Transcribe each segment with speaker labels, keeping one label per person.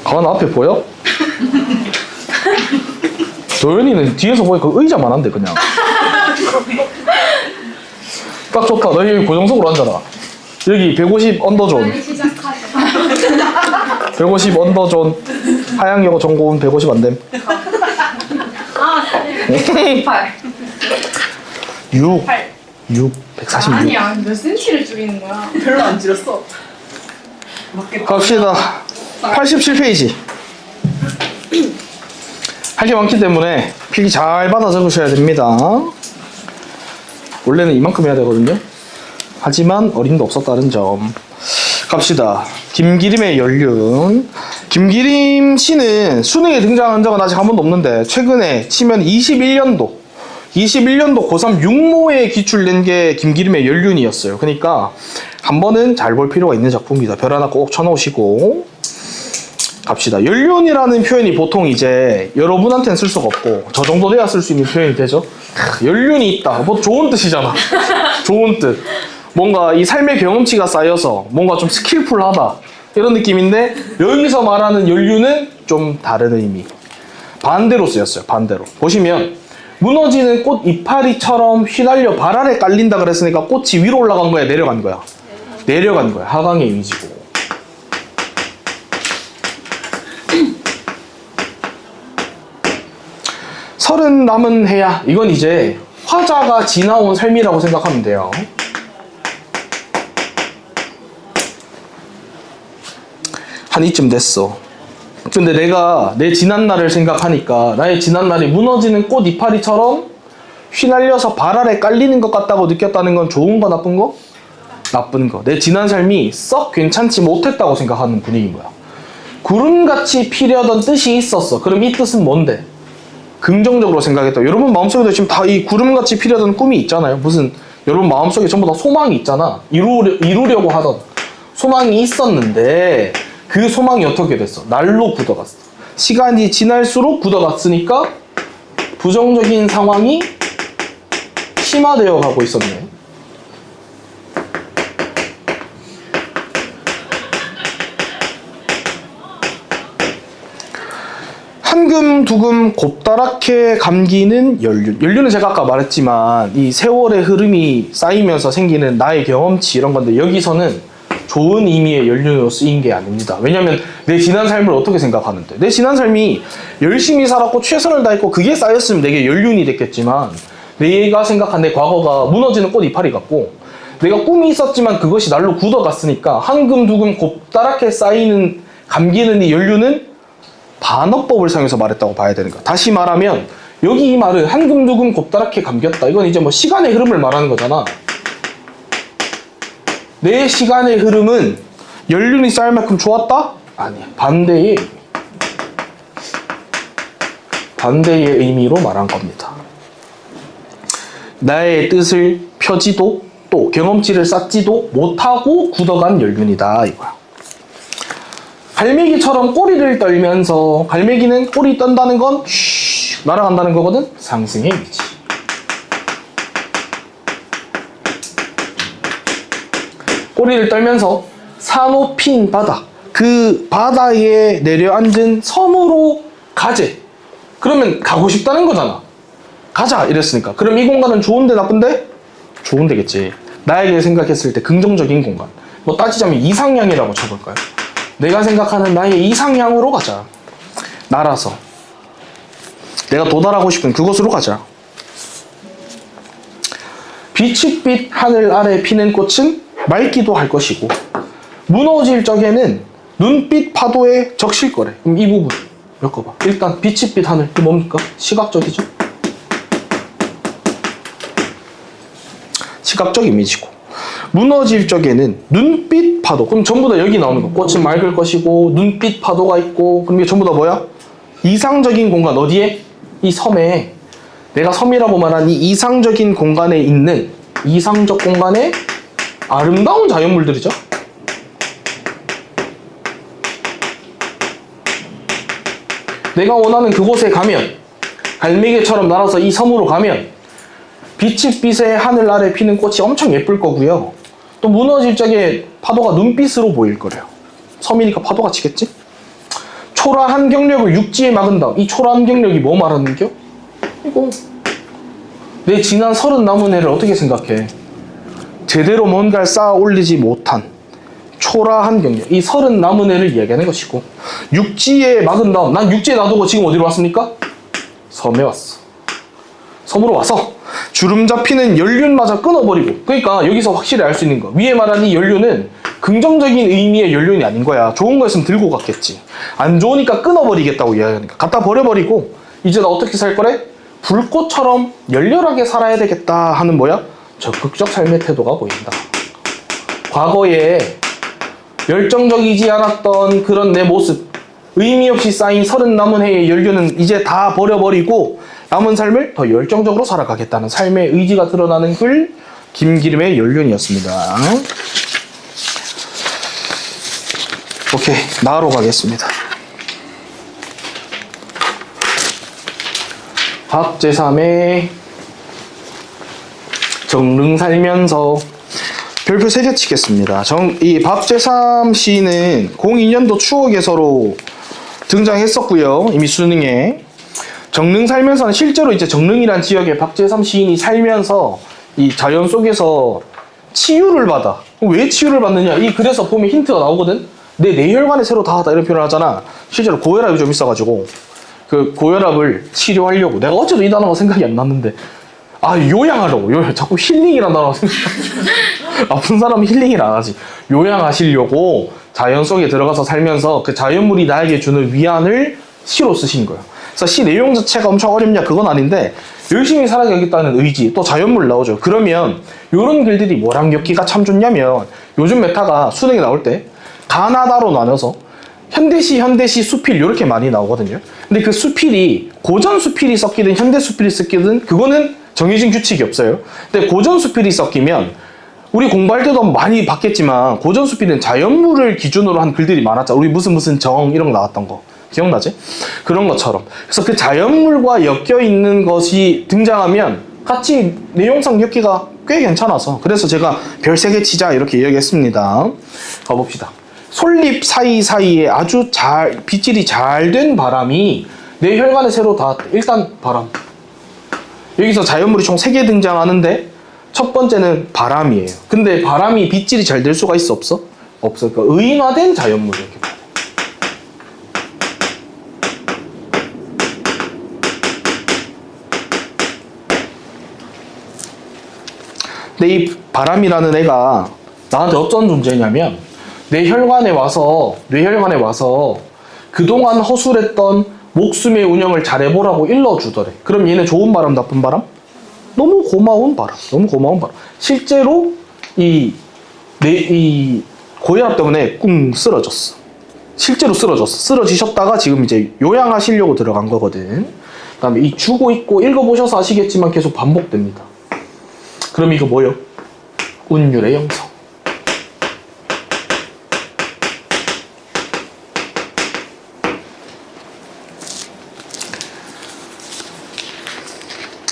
Speaker 1: 가만 앞에 보여? 도현이는 뒤에서 보니까 의자만 한데 그냥. 딱 좋다. 너 여기 고정석으로 앉아라. 여기 150 언더존. 150 언더존. 하양여고 전고은 150 안됨. 6 146.
Speaker 2: 아니야, 몇 센치를 줄이는 거야? 별로 안 줄였어.
Speaker 1: 갑시다. 87페이지. 할 게 많기 때문에 필기 잘 받아 적으셔야 됩니다. 원래는 이만큼 해야 되거든요. 하지만 어림도 없었다는 점. 갑시다. 김기림의 연륜. 김기림 씨는 수능에 등장한 적은 아직 한 번도 없는데 최근에 치면 21년도 고3 육모에 기출된 게 김기림의 연륜이었어요. 그러니까 한 번은 잘 볼 필요가 있는 작품입니다. 별 하나 꼭 쳐놓으시고 갑시다. 연륜이라는 표현이 보통 이제 여러분한테는 쓸 수가 없고 저 정도 돼야 쓸 수 있는 표현이 되죠. 연륜이 있다. 뭐 좋은 뜻이잖아. 좋은 뜻. 뭔가 이 삶의 경험치가 쌓여서 뭔가 좀 스킬풀하다 이런 느낌인데 여기서 말하는 연륜은 좀 다른 의미. 반대로 쓰였어요. 반대로. 보시면 무너지는 꽃 이파리처럼 휘날려 발 아래 깔린다 그랬으니까 꽃이 위로 올라간 거야? 내려간 거야? 내려간 거야. 하강의 이미지고. 서른 남은 해야. 이건 이제 화자가 지나온 삶이라고 생각하면 돼요. 한 이쯤 됐어. 근데 내가 내 지난날을 생각하니까 나의 지난날이 무너지는 꽃 이파리처럼 휘날려서 발 아래 깔리는 것 같다고 느꼈다는 건 좋은 거 나쁜 거? 나쁜 거. 내 지난 삶이 썩 괜찮지 못했다고 생각하는 분위기인 거야. 구름같이 피려던 뜻이 있었어. 그럼 이 뜻은 뭔데? 긍정적으로 생각했다. 여러분 마음속에도 지금 다 이 구름같이 피려던 꿈이 있잖아요. 무슨 여러분 마음속에 전부 다 소망이 있잖아. 이루려고 하던 소망이 있었는데 그 소망이 어떻게 됐어? 날로 굳어갔어. 시간이 지날수록 굳어갔으니까 부정적인 상황이 심화되어 가고 있었네. 한금 두금 곱다랗게 감기는 연륜. 연륜은 제가 아까 말했지만 이 세월의 흐름이 쌓이면서 생기는 나의 경험치 이런 건데 여기서는 좋은 의미의 연륜으로 쓰인 게 아닙니다. 왜냐면 내 지난 삶을 어떻게 생각하는데 내 지난 삶이 열심히 살았고 최선을 다했고 그게 쌓였으면 내게 연륜이 됐겠지만 내가 생각한 내 과거가 무너지는 꽃 이파리 같고 내가 꿈이 있었지만 그것이 날로 굳어갔으니까 한금 두금 곱다랗게 쌓이는 감기는 이 연륜은 반어법을 사용해서 말했다고 봐야 되는 거야. 다시 말하면 여기 이 말은 한금 두금 곱다랗게 감겼다. 이건 이제 뭐 시간의 흐름을 말하는 거잖아. 내 시간의 흐름은 연륜이 쌓일 만큼 좋았다? 아니야. 반대의 의미로 말한 겁니다. 나의 뜻을 펴지도 또 경험치를 쌓지도 못하고 굳어간 연륜이다 이거야. 갈매기처럼 꼬리를 떨면서 갈매기는 꼬리 떤다는 건 날아간다는 거거든. 상승의 이미지. 꼬리를 떨면서 사노핀 바다, 그 바다에 내려앉은 섬으로 가재. 그러면 가고 싶다는 거잖아. 가자 이랬으니까. 그럼 이 공간은 좋은데 나쁜데? 좋은 데겠지. 나에게 생각했을 때 긍정적인 공간. 뭐 따지자면 이상향이라고 쳐볼까요? 내가 생각하는 나의 이상향으로 가자. 날아서 내가 도달하고 싶은 그곳으로 가자. 빛빛 하늘 아래 피는 꽃은 맑기도 할 것이고 무너질 적에는 눈빛 파도에 적실 거래. 그럼 이 부분 엮어봐. 일단 빛빛 하늘, 이게 뭡니까? 시각적이죠? 시각적 이미지고 무너질 적에는 눈빛 파도. 그럼 전부 다 여기 나오는 거. 꽃은 맑을 것이고 눈빛 파도가 있고 그럼 이게 전부 다 뭐야? 이상적인 공간. 어디에? 이 섬에. 내가 섬이라고 말한 이 이상적인 공간에 있는 이상적 공간에 아름다운 자연물들이죠. 내가 원하는 그곳에 가면 갈매기처럼 날아서 이 섬으로 가면 빛의 하늘 아래 피는 꽃이 엄청 예쁠 거고요. 또 무너질 적에 파도가 눈빛으로 보일 거래요. 섬이니까 파도가 치겠지? 초라한 경력을 육지에 막은다. 이 초라한 경력이 뭐 말하는겨? 이거 내 지난 30 남은 해를 어떻게 생각해? 제대로 뭔가를 쌓아 올리지 못한 초라한 경력, 이 30 남은 해를 이야기하는 것이고, 육지에 막은 다음, 난 육지에 놔두고 지금 어디로 왔습니까? 섬에 왔어. 섬으로 와서 주름 잡히는 연륜마저 끊어버리고, 그러니까 여기서 확실히 알 수 있는 거, 위에 말한 이 연륜은 긍정적인 의미의 연륜이 아닌 거야. 좋은 거였으면 들고 갔겠지. 안 좋으니까 끊어버리겠다고 이야기하니까 갖다 버려버리고, 이제 나 어떻게 살 거래? 불꽃처럼 열렬하게 살아야 되겠다 하는 뭐야? 적극적 삶의 태도가 보인다. 과거에 열정적이지 않았던 그런 내 모습, 의미 없이 쌓인 30 남은 해의 연륜은 이제 다 버려버리고 남은 삶을 더 열정적으로 살아가겠다는 삶의 의지가 드러나는 글, 김기림의 연륜이었습니다. 오케이, 나로 가겠습니다. 박제3의 정릉 살면서 별표 3개 치겠습니다. 이 박제3 시는 02년도 추억에서로 등장했었고요. 이미 수능에. 정릉 살면서는 실제로 이제 정릉이란 지역에 박제3 시인이 살면서 이 자연 속에서 치유를 받아. 왜 치유를 받느냐? 이 글에서 보면 힌트가 나오거든? 내 뇌혈관에 새로 닿았다 이런 표현을 하잖아. 실제로 고혈압이 좀 있어가지고 그 고혈압을 치료하려고, 내가 어째도 이 단어가 생각이 안 났는데, 요양하려고. 자꾸 힐링이란 단어가 아픈 사람은 힐링을 안 하지. 요양하시려고 자연 속에 들어가서 살면서 그 자연물이 나에게 주는 위안을 시로 쓰신 거예요. 그래서 시 내용 자체가 엄청 어렵냐? 그건 아닌데, 열심히 살아가겠다는 의지, 또 자연물 나오죠. 그러면 이런 글들이 뭐랑 엮기가 참 좋냐면, 요즘 메타가 수능에 나올 때 가나다로 나눠서 현대시, 수필 이렇게 많이 나오거든요. 근데 그 수필이 고전 수필이 섞이든 현대 수필이 섞이든 그거는 정해진 규칙이 없어요. 근데 고전 수필이 섞이면, 우리 공부할 때도 많이 봤겠지만 고전 수필은 자연물을 기준으로 한 글들이 많았잖아. 우리 무슨 정 이런 거 나왔던 거 기억나지? 그런 것처럼. 그래서 그 자연물과 엮여 있는 것이 등장하면 같이 내용상 엮기가 꽤 괜찮아서, 그래서 제가 별 3개 치자 이렇게 이야기했습니다. 가봅시다. 솔잎 사이사이에 아주 빗질이 잘 된 바람이 내 혈관에 새로 닿았다. 일단 바람. 여기서 자연물이 총 3개 등장하는데 첫 번째는 바람이에요. 근데 바람이 빗질이 잘 될 수가 있어? 없어? 없어. 그러니까 의인화된 자연물 이렇게 봐야 돼. 근데 이 바람이라는 애가 나한테 어떤 존재냐면, 내 혈관에 와서 그동안 허술했던 목숨의 운영을 잘해보라고 일러주더래. 그럼 얘는 좋은 바람, 나쁜 바람? 너무 고마운 바람. 실제로 이 고혈압 때문에 꿍 쓰러졌어. 실제로 쓰러지셨다가 지금 이제 요양하시려고 들어간 거거든. 그 다음에 이 주고 있고 읽어보셔서 아시겠지만 계속 반복됩니다. 그럼 이거 뭐요? 운율의 영성.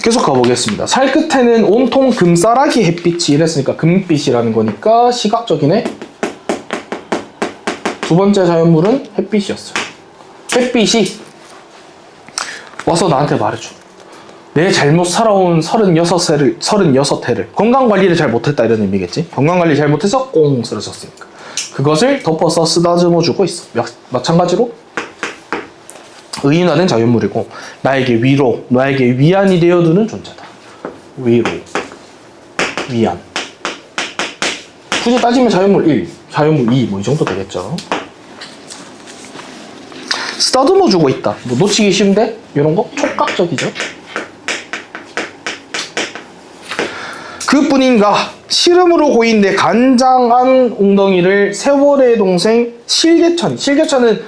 Speaker 1: 계속 가보겠습니다. 살 끝에는 온통 금싸라기 햇빛이, 이랬으니까 금빛이라는 거니까 시각적이네. 두 번째 자연물은 햇빛이었어요. 햇빛이 와서 나한테 말해줘. 내 잘못 살아온 36해를 건강관리를 잘 못했다 이런 의미겠지. 건강관리 잘 못해서 꽁 쓰러졌으니까 그것을 덮어서 쓰다듬어 주고 있어. 마찬가지로 의인화된 자연물이고, 나에게 위로, 나에게 위안이 되어두는 존재다. 위로, 위안. 굳이 따지면 자연물 1, 자연물 2, 이 정도 되겠죠. 쓰다듬어 주고 있다. 놓치기 쉬운데 이런 거 촉각적이죠. 그뿐인가, 시름으로 고인 내 간장한 웅덩이를 세월의 동생 실개천은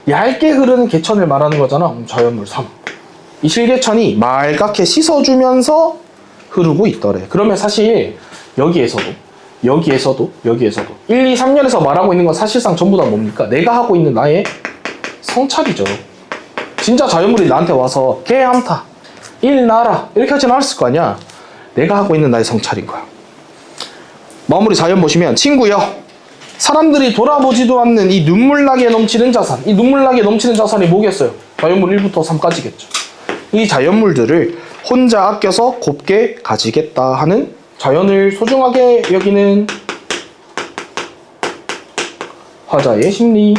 Speaker 1: 얇게 흐르는 개천을 말하는 거잖아. 자연물 3. 이 실개천이 맑게 씻어주면서 흐르고 있더래. 그러면 사실 여기에서도 1, 2, 3년에서 말하고 있는 건 사실상 전부 다 뭡니까? 내가 하고 있는 나의 성찰이죠. 진짜 자연물이 나한테 와서 개 암타, 일 나라 이렇게 하진 않았을 거 아니야. 내가 하고 있는 나의 성찰인 거야. 마무리 자연 보시면, 친구여 사람들이 돌아보지도 않는 이 눈물나게 넘치는 자산. 이 눈물나게 넘치는 자산이 뭐겠어요? 자연물 1부터 3까지겠죠. 이 자연물들을 혼자 아껴서 곱게 가지겠다 하는, 자연을 소중하게 여기는 화자의 심리.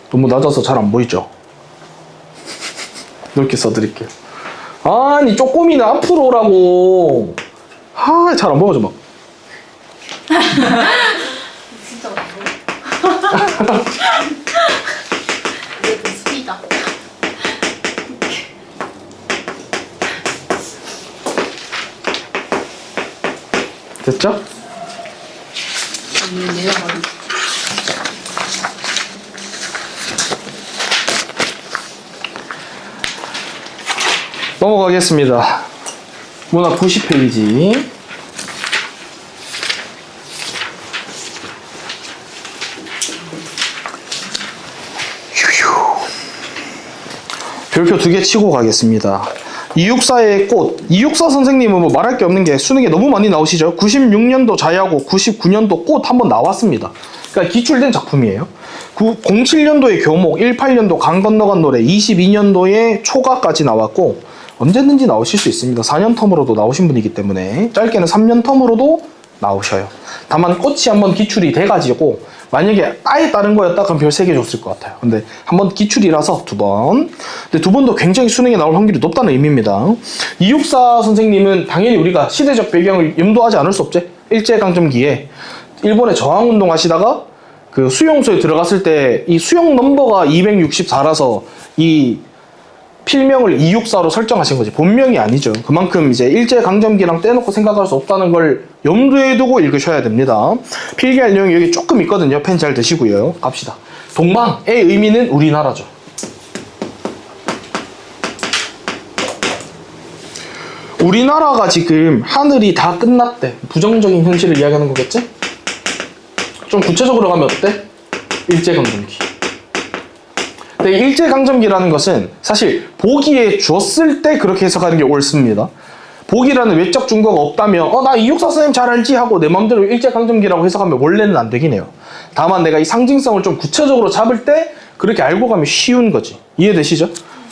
Speaker 1: 너무 낮아서 잘 안 보이죠? 이렇게 써드릴게요. 아니, 쪼꼬미는 앞으로 오라고. 잘 안 보여줘, 막.
Speaker 2: 진짜 어려워. 이게 더 스피다.
Speaker 1: 됐죠?
Speaker 2: 내려가는.
Speaker 1: 넘어가겠습니다. 문학 90페이지. 별표 2개 치고 가겠습니다. 이육사의 꽃. 이육사 선생님은 뭐 말할 게 없는 게 수능에 너무 많이 나오시죠. 96년도 자야고 99년도 꽃 한번 나왔습니다. 그러니까 기출된 작품이에요. 07년도에 교목, 18년도 강 건너간 노래, 22년도에 초가까지 나왔고 언제든지 나오실 수 있습니다. 4년 텀으로도 나오신 분이기 때문에 짧게는 3년 텀으로도 나오셔요. 다만 꽃이 한번 기출이 돼가지고 만약에 아예 다른 거였다 그럼 별 3개 줬을 것 같아요. 근데 한번 기출이라서 2번. 근데 2번도 굉장히 수능에 나올 확률이 높다는 의미입니다. 이육사 선생님은 당연히 우리가 시대적 배경을 염두하지 않을 수 없지. 일제강점기에 일본에 저항운동 하시다가 그 수용소에 들어갔을 때 이 수용 넘버가 264라서 이 필명을 이육사로 설정하신 거지. 본명이 아니죠. 그만큼 이제 일제강점기랑 떼놓고 생각할 수 없다는 걸 염두에 두고 읽으셔야 됩니다. 필기할 내용이 여기 조금 있거든요. 펜 잘 드시고요. 갑시다. 동방의 의미는 우리나라죠. 우리나라가 지금 하늘이 다 끝났대. 부정적인 현실을 이야기하는 거겠지? 좀 구체적으로 가면 어때? 일제강점기. 근데 일제강점기라는 것은 사실 보기에 줬을 때 그렇게 해석하는 게 옳습니다. 보기라는 외적 증거가 없다면 나 이육사 선생님 잘 알지 하고 내 마음대로 일제강점기라고 해석하면 원래는 안 되긴 해요. 다만 내가 이 상징성을 좀 구체적으로 잡을 때 그렇게 알고 가면 쉬운 거지. 이해되시죠?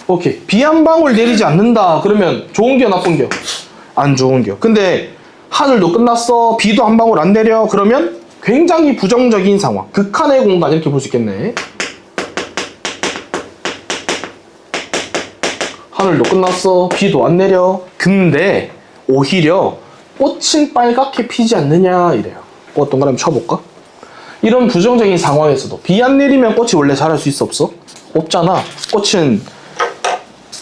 Speaker 1: 오케이. 비 한 방울 내리지 않는다 그러면 좋은 겨 나쁜 겨? 안 좋은 겨. 근데 하늘도 끝났어, 비도 한 방울 안 내려 그러면 굉장히 부정적인 상황, 극한의 공간 이렇게 볼 수 있겠네. 하늘도 끝났어, 비도 안 내려. 근데 오히려 꽃은 빨갛게 피지 않느냐 이래요. 꽃 동그라미 쳐볼까? 이런 부정적인 상황에서도 비 안 내리면 꽃이 원래 자랄 수 있어 없어? 없잖아. 꽃은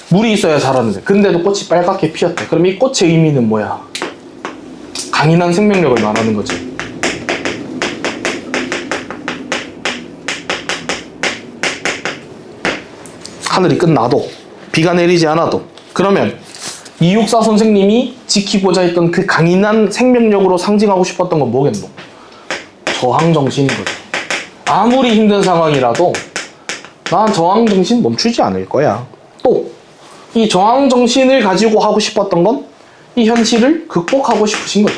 Speaker 1: 물이 있어야 자라는데 근데도 꽃이 빨갛게 피었대. 그럼 이 꽃의 의미는 뭐야? 강인한 생명력을 말하는 거지. 하늘이 끝나도 비가 내리지 않아도 그러면 이육사 선생님이 지키고자 했던 그 강인한 생명력으로 상징하고 싶었던 건 뭐겠노? 저항정신인 거죠. 아무리 힘든 상황이라도 난 저항정신 멈추지 않을 거야. 또 이 저항정신을 가지고 하고 싶었던 건 이 현실을 극복하고 싶으신 거죠.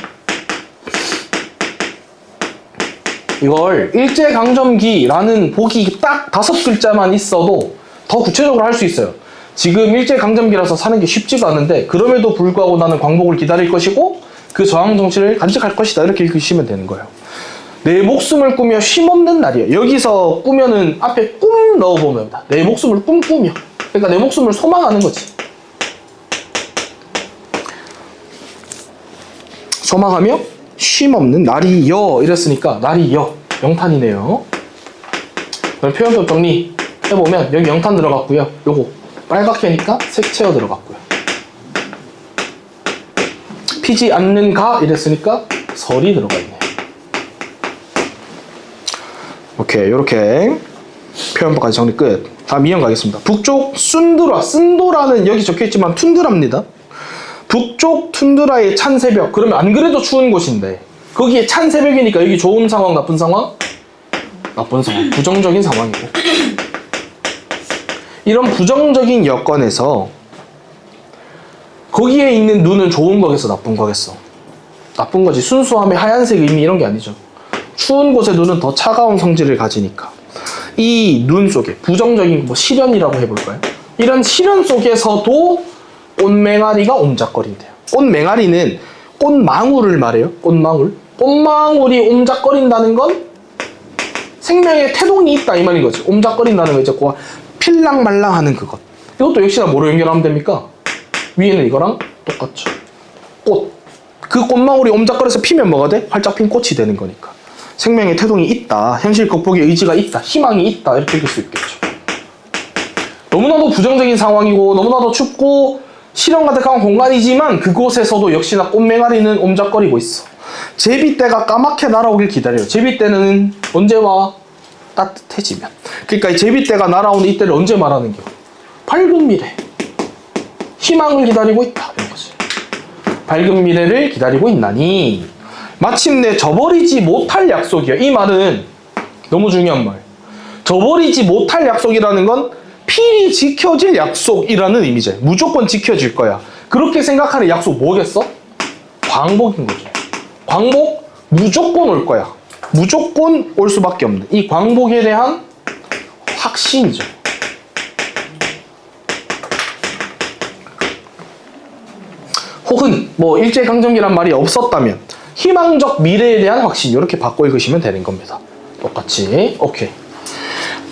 Speaker 1: 이걸 일제강점기라는 보기 딱 5글자만 있어도 더 구체적으로 할 수 있어요. 지금 일제강점기라서 사는 게 쉽지가 않은데 그럼에도 불구하고 나는 광복을 기다릴 것이고 그 저항정신을 간직할 것이다 이렇게 읽으시면 되는 거예요. 내 목숨을 꾸며 쉼없는 날이에요. 여기서 꾸며는 앞에 꿈 넣어보면 됩니다. 내 목숨을 꿈꾸며, 그러니까 내 목숨을 소망하는 거지. 소망하며 쉼없는 날이여 이랬으니까 날이여 영탄이네요. 그럼 표현법 정리 해보면 여기 영탄 들어갔고요. 요거 빨갛게니까 색채어 들어갔고요. 피지 않는가 이랬으니까 설이 들어가 있네요. 오케이, 요렇게 표현법까지 정리 끝. 다음 이형 가겠습니다. 북쪽 순두라, 쓴도라는 여기 적혀있지만 툰드라입니다. 북쪽 툰드라의 찬 새벽. 그러면 안 그래도 추운 곳인데 거기에 찬 새벽이니까 여기 좋은 상황, 나쁜 상황? 나쁜 상황, 부정적인 상황이고. 이런 부정적인 여건에서 거기에 있는 눈은 좋은 거겠어, 나쁜 거겠어? 나쁜 거지. 순수함의 하얀색 의미 이런 게 아니죠. 추운 곳의 눈은 더 차가운 성질을 가지니까. 이 눈 속에 부정적인 뭐 시련이라고 해볼까요? 이런 시련 속에서도 꽃맹아리가 옴작거린대요. 꽃맹아리는 꽃망울을 말해요. 꽃망울. 꽃망울이 옴작거린다는 건 생명의 태동이 있다 이 말인 거지. 옴작거린다는 거 이제 그 필랑말랑하는 그것. 이것도 역시나 뭐로 연결하면 됩니까? 위에는 이거랑 똑같죠. 꽃. 그 꽃망울이 옴작거려서 피면 뭐가 돼? 활짝 핀 꽃이 되는 거니까. 생명의 태동이 있다. 현실 극복의 의지가 있다. 희망이 있다. 이렇게 읽을 수 있겠죠. 너무나도 부정적인 상황이고 너무나도 춥고 시련 가득한 공간이지만 그곳에서도 역시나 꽃맹아리는 옴작거리고 있어. 제비떼가 까맣게 날아오길 기다려요. 제비떼는 언제 와? 따뜻해지면. 그러니까 이 제비떼가 날아오는 이때를 언제 말하는 겨? 밝은 미래. 희망을 기다리고 있다. 이런 거지. 밝은 미래를 기다리고 있나니 마침내 저버리지 못할 약속이야. 이 말은 너무 중요한 말. 저버리지 못할 약속이라는 건 필히 지켜질 약속이라는 의미죠. 무조건 지켜질 거야. 그렇게 생각하는 약속 뭐겠어? 광복인 거죠. 광복 무조건 올 거야. 무조건 올 수밖에 없는 이 광복에 대한 확신이죠. 혹은 뭐 일제강점기란 말이 없었다면 희망적 미래에 대한 확신 이렇게 바꿔 읽으시면 되는 겁니다. 똑같이. 오케이.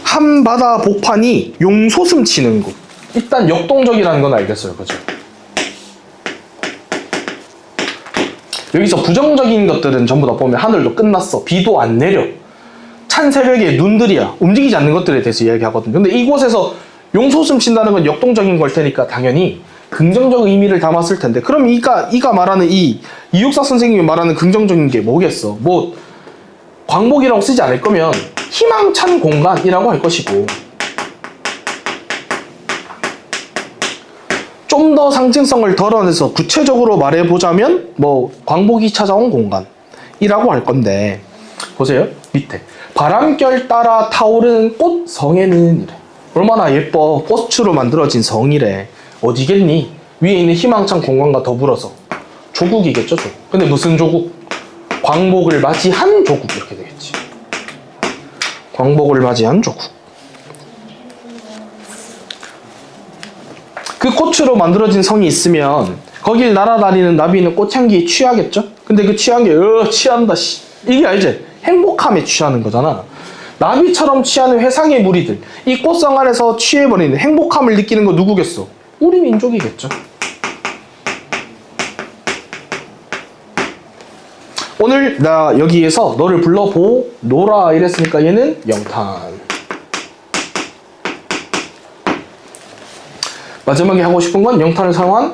Speaker 1: 한바다 복판이 용솟음 치는 곳. 일단 역동적이라는 건 알겠어요. 그죠? 여기서 부정적인 것들은 전부 다 보면 하늘도 끝났어. 비도 안 내려. 찬 새벽에 눈들이야. 움직이지 않는 것들에 대해서 이야기하거든요. 근데 이곳에서 용솟음 친다는 건 역동적인 걸 테니까 당연히 긍정적 의미를 담았을 텐데 그럼 이가 말하는 이육사 선생님이 말하는 긍정적인 게 뭐겠어? 뭐 광복이라고 쓰지 않을 거면 희망찬 공간이라고 할 것이고 좀 더 상징성을 덜어내서 구체적으로 말해보자면 뭐 광복이 찾아온 공간이라고 할 건데 보세요. 밑에 바람결 따라 타오르는 꽃 성에는 이래. 얼마나 예뻐. 꽃으로 만들어진 성이래. 어디겠니? 위에 있는 희망찬 공간과 더불어서 조국이겠죠. 조국. 근데 무슨 조국? 광복을 맞이한 조국 이렇게 되겠지. 광복을 맞이한 조국. 그 꽃으로 만들어진 성이 있으면 거길 날아다니는 나비는 꽃향기에 취하겠죠? 근데 그 취한 게 취한다 이게 알지? 행복함에 취하는 거잖아. 나비처럼 취하는 회상의 무리들 이 꽃성 안에서 취해버리는 행복함을 느끼는 거 누구겠어? 우리 민족이겠죠. 오늘 나 여기에서 너를 불러보노라 이랬으니까 얘는 영탄. 마지막에 하고 싶은 건 영탄을 사용한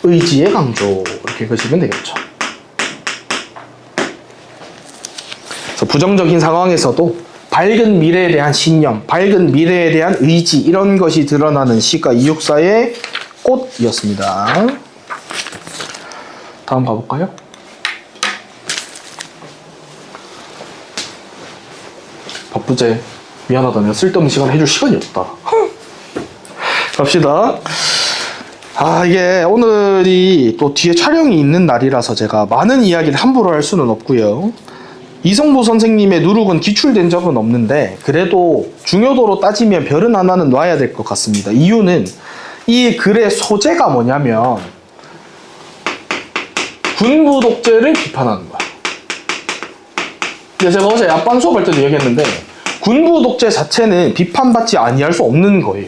Speaker 1: 의지의 강조 이렇게 읽으시면 되겠죠. 그래서 부정적인 상황에서도 밝은 미래에 대한 신념, 밝은 미래에 대한 의지 이런 것이 드러나는 시가 이육사의 꽃이었습니다. 다음 봐볼까요? 바쁘제 미안하다 내가 쓸데없는 시간 해줄 시간이 없다. 갑시다. 이게 오늘이 또 뒤에 촬영이 있는 날이라서 제가 많은 이야기를 함부로 할 수는 없고요. 이성보 선생님의 누룩은 기출된 적은 없는데 그래도 중요도로 따지면 별은 하나는 놔야 될 것 같습니다. 이유는 이 글의 소재가 뭐냐면 군부 독재를 비판하는 거야. 근데 제가 어제 앞반 수업할 때도 얘기했는데 군부 독재 자체는 비판받지 아니할 수 없는 거예요.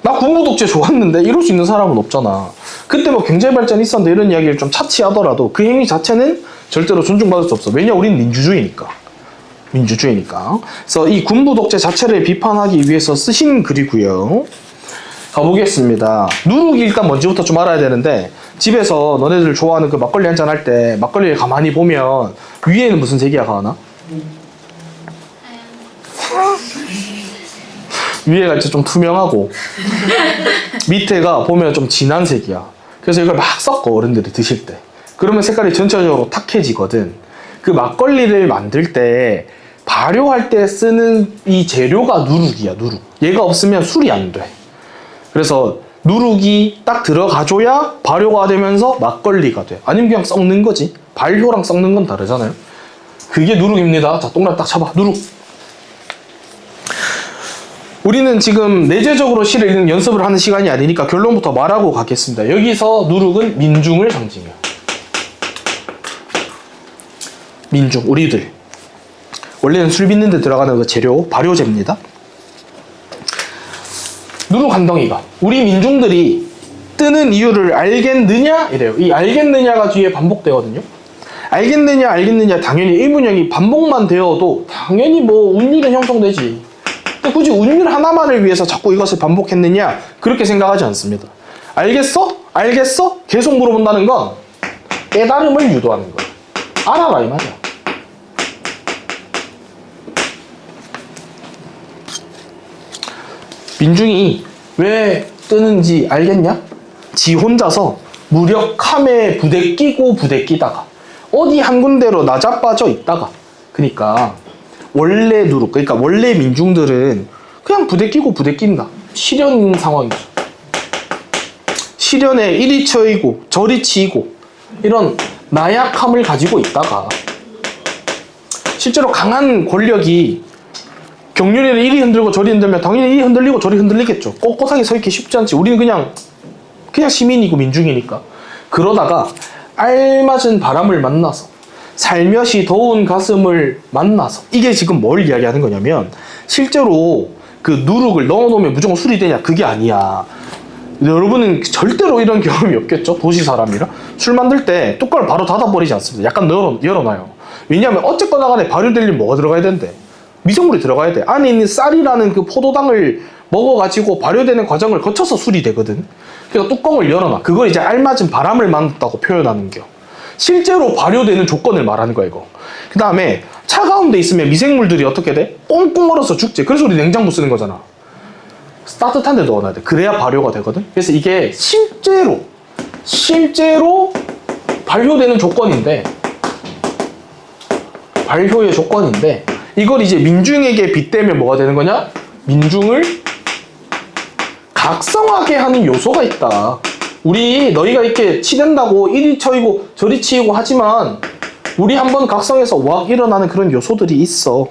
Speaker 1: 나 군부 독재 좋았는데 이럴 수 있는 사람은 없잖아. 그때 뭐 경제 발전이 있었는데 이런 이야기를 좀 차치하더라도 그 행위 자체는 절대로 존중받을 수 없어. 왜냐 우리는 민주주의니까. 그래서 이 군부 독재 자체를 비판하기 위해서 쓰신 글이고요. 가보겠습니다. 누룩이 일단 뭔지부터 좀 알아야 되는데 집에서 너네들 좋아하는 그 막걸리 한잔 할 때 막걸리를 가만히 보면 위에는 무슨 색이야 가나? 위에가 이제 좀 투명하고 밑에가 보면 좀 진한 색이야. 그래서 이걸 막 섞어 어른들이 드실 때. 그러면 색깔이 전체적으로 탁해지거든. 그 막걸리를 만들 때 발효할 때 쓰는 이 재료가 누룩이야. 누룩. 얘가 없으면 술이 안 돼. 그래서 누룩이 딱 들어가줘야 발효가 되면서 막걸리가 돼. 아니면 그냥 썩는 거지. 발효랑 썩는 건 다르잖아요. 그게 누룩입니다. 자, 동그랗게 딱 잡아. 누룩. 우리는 지금 내재적으로 시를 읽는 연습을 하는 시간이 아니니까 결론부터 말하고 가겠습니다. 여기서 누룩은 민중을 상징해요. 민중, 우리들. 원래는 술 빚는 데 들어가는 그 재료, 발효제입니다. 누룩 한 덩이가 우리 민중들이 뜨는 이유를 알겠느냐? 이래요. 이 알겠느냐가 뒤에 반복되거든요. 알겠느냐, 알겠느냐. 당연히 의문형이 반복만 되어도 당연히 뭐 운율은 형성되지. 근데 굳이 운율 하나만을 위해서 자꾸 이것을 반복했느냐? 그렇게 생각하지 않습니다. 알겠어? 알겠어? 계속 물어본다는 건 깨달음을 유도하는 거예요. 알아라 이 말이야. 민중이 왜 뜨는지 알겠냐? 지 혼자서 무력함에 부대끼다가 어디 한 군데로 나자빠져 있다가 그러니까 원래 누룩 그러니까 원래 민중들은 그냥 부대낀다. 실현 상황이죠. 실현에 이리 처이고 저리 치이고 이런 나약함을 가지고 있다가 실제로 강한 권력이 경륜이를 이리 흔들고 저리 흔들면 당연히 이리 흔들리고 저리 흔들리겠죠. 꼿꼿하게 서 있기 쉽지 않지. 우리는 그냥 시민이고 민중이니까. 그러다가 알맞은 바람을 만나서 살며시 더운 가슴을 만나서 이게 지금 뭘 이야기하는 거냐면 실제로 그 누룩을 넣어놓으면 무조건 술이 되냐 그게 아니야. 여러분은 절대로 이런 경험이 없겠죠. 도시 사람이라 술 만들 때 뚜껑을 바로 닫아버리지 않습니다. 약간 열어놔요. 왜냐하면 어쨌거나 간에 발효되려면 뭐가 들어가야 된대? 미생물이 들어가야 돼. 안에 있는 쌀이라는 그 포도당을 먹어가지고 발효되는 과정을 거쳐서 술이 되거든. 그래서 뚜껑을 열어놔. 그걸 이제 알맞은 바람을 만났다고 표현하는 겨. 실제로 발효되는 조건을 말하는 거야 이거. 그 다음에 차가운 데 있으면 미생물들이 어떻게 돼? 꽁꽁 얼어서 죽지. 그래서 우리 냉장고 쓰는 거잖아. 따뜻한 데 넣어놔야 돼. 그래야 발효가 되거든. 그래서 이게 실제로 발효되는 조건인데 발효의 조건인데 이걸 이제 민중에게 빗대면 뭐가 되는 거냐? 민중을 각성하게 하는 요소가 있다. 너희가 이렇게 치댄다고 이리 쳐이고 저리 치이고 하지만 우리 한번 각성해서 왁 일어나는 그런 요소들이 있어.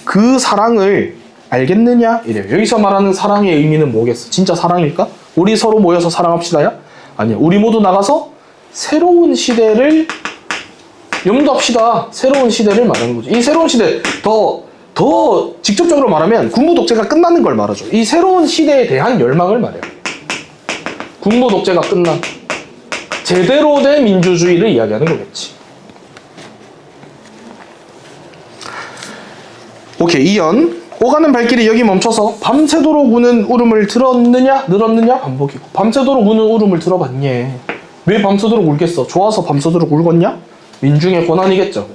Speaker 1: 그 사랑을 알겠느냐? 이래요. 여기서 말하는 사랑의 의미는 뭐겠어? 진짜 사랑일까? 우리 서로 모여서 사랑합시다야? 아니야. 우리 모두 나가서 새로운 시대를 염두합시다. 새로운 시대를 말하는 거죠. 이 새로운 시대 더 직접적으로 말하면 군부 독재가 끝나는 걸 말하죠. 이 새로운 시대에 대한 열망을 말해요. 군부 독재가 끝난 제대로 된 민주주의를 이야기하는 거겠지. 오케이. 2연 오가는 발길이 여기 멈춰서 밤새도록 우는 울음을 들었느냐 늘었느냐 반복이고 밤새도록 우는 울음을 들어봤니? 왜 밤새도록 울겠어? 좋아서 밤새도록 울겠냐? 민중의 권한이겠죠.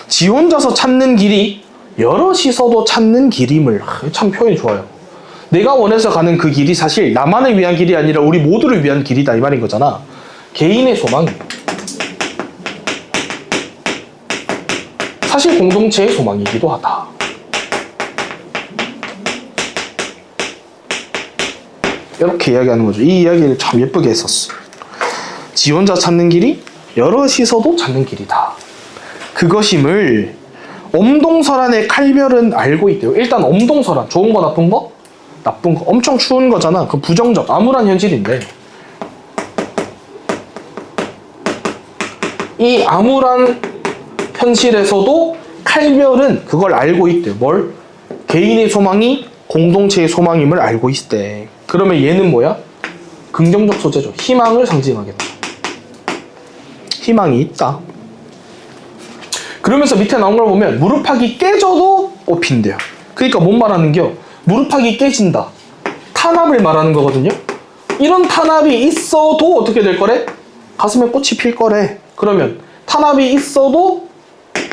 Speaker 1: 지 혼자서 찾는 길이 여럿이서도 찾는 길임을. 참 표현이 좋아요. 내가 원해서 가는 그 길이 사실 나만을 위한 길이 아니라 우리 모두를 위한 길이다 이 말인 거잖아. 개인의 소망. 사실 공동체의 소망이기도 하다. 이렇게 이야기하는 거죠. 이 이야기를 참 예쁘게 했었어. 지 혼자 찾는 길이 여럿이서도 찾는 길이다. 그것임을 엄동설안의 칼별은 알고 있대요. 일단 엄동설안, 좋은 거 나쁜 거? 나쁜 거. 엄청 추운 거잖아. 그 부정적, 암울한 현실인데 이 암울한 현실에서도 칼별은 그걸 알고 있대요. 뭘? 개인의 소망이 공동체의 소망임을 알고 있대. 그러면 얘는 뭐야? 긍정적 소재죠. 희망을 상징하겠다. 희망이 있다. 그러면서 밑에 나온 걸 보면 무릎팍이 깨져도 뽑힌대요. 그러니까 뭔 말하는겨? 무릎팍이 깨진다. 탄압을 말하는 거거든요. 이런 탄압이 있어도 어떻게 될 거래? 가슴에 꽃이 필 거래. 그러면 탄압이 있어도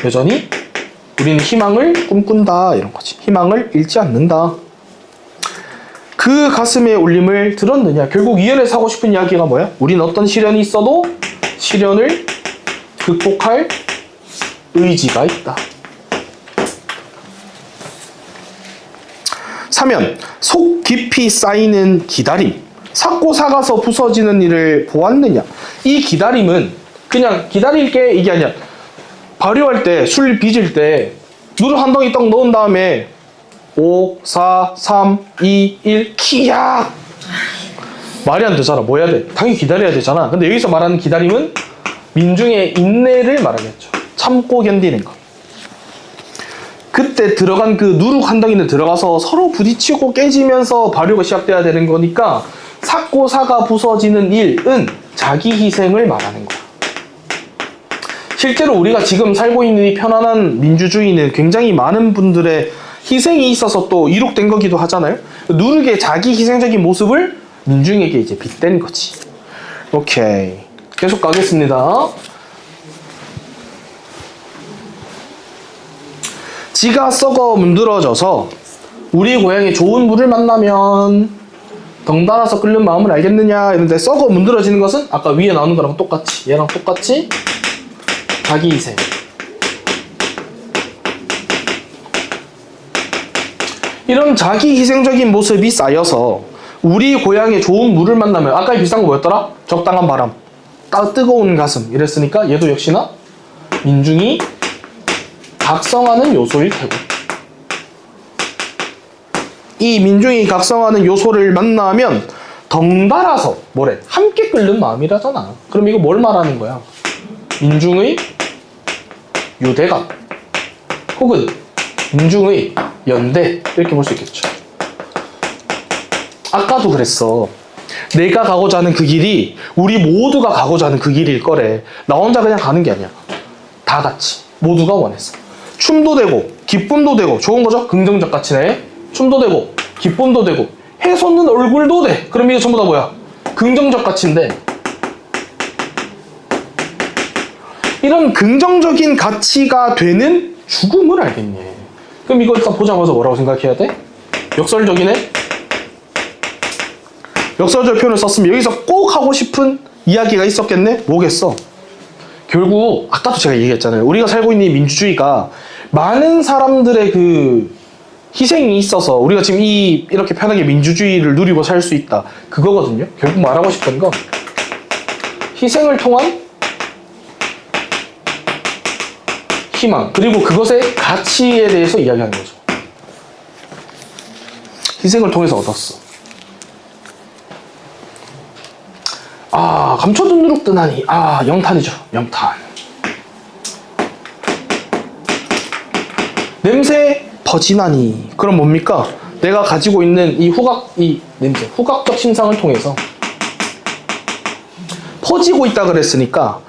Speaker 1: 여전히 우리는 희망을 꿈꾼다 이런 거지. 희망을 잃지 않는다. 그 가슴의 울림을 들었느냐? 결국 이연에서 하고 싶은 이야기가 뭐야? 우린 어떤 시련이 있어도 시련을 극복할 의지가 있다. 3연 속 깊이 쌓이는 기다림. 삭고 사가서 부서지는 일을 보았느냐. 이 기다림은 그냥 기다릴게 이게 아니야. 발효할 때, 술 빚을 때 누를 한 덩이 떡 넣은 다음에 5, 4, 3, 2, 1 키야. 말이 안 되잖아. 뭐 해야 돼? 당연히 기다려야 되잖아. 근데 여기서 말하는 기다림은 민중의 인내를 말하겠죠. 참고 견디는 것. 그때 들어간 그 누룩 한 덩이는 들어가서 서로 부딪히고 깨지면서 발효가 시작돼야 되는 거니까 삭고 사가 부서지는 일은 자기 희생을 말하는 거야. 실제로 우리가 지금 살고 있는 이 편안한 민주주의는 굉장히 많은 분들의 희생이 있어서 또 이룩된 거기도 하잖아요. 누룩의 자기 희생적인 모습을 민중에게 이제 빗댄 거지. 오케이. 계속 가겠습니다. 지가 썩어 문드러져서 우리 고향에 좋은 물을 만나면 덩달아서 끓는 마음을 알겠느냐 이런데 썩어 문드러지는 것은 아까 위에 나오는 거랑 똑같이 얘랑 똑같이 자기 희생. 이런 자기 희생적인 모습이 쌓여서 우리 고향에 좋은 물을 만나면 아까 비슷한 거 뭐였더라? 적당한 바람, 뜨거운 가슴 이랬으니까 얘도 역시나 민중이 각성하는 요소일 테고 이 민중이 각성하는 요소를 만나면 덩달아서 뭐래? 함께 끓는 마음이라잖아. 그럼 이거 뭘 말하는 거야? 민중의 유대감 혹은 민중의 연대 이렇게 볼 수 있겠죠. 아까도 그랬어. 내가 가고자 하는 그 길이 우리 모두가 가고자 하는 그 길일 거래. 나 혼자 그냥 가는 게 아니야. 다 같이 모두가 원했어. 춤도 되고 기쁨도 되고 좋은 거죠? 긍정적 가치네. 춤도 되고 기쁨도 되고 해솟는 얼굴도 돼. 그럼 이게 전부 다 뭐야? 긍정적 가치인데 이런 긍정적인 가치가 되는 죽음을 알겠니? 그럼 이거 일단 보자마자 뭐라고 생각해야 돼? 역설적이네? 역설적 표현을 썼으면 여기서 꼭 하고 싶은 이야기가 있었겠네? 뭐겠어? 결국 아까도 제가 얘기했잖아요. 우리가 살고 있는 이 민주주의가 많은 사람들의 그 희생이 있어서 우리가 지금 이렇게 편하게 민주주의를 누리고 살 수 있다. 그거거든요. 결국 말하고 싶은 건 희생을 통한 희망 그리고 그것의 가치에 대해서 이야기하는 거죠. 희생을 통해서 얻었어. 감춰둔 누룩 뜨나니 영탄이죠. 영탄. 냄새 퍼지나니. 그럼 뭡니까? 내가 가지고 있는 이 냄새, 후각적 신상을 통해서 퍼지고 있다 그랬으니까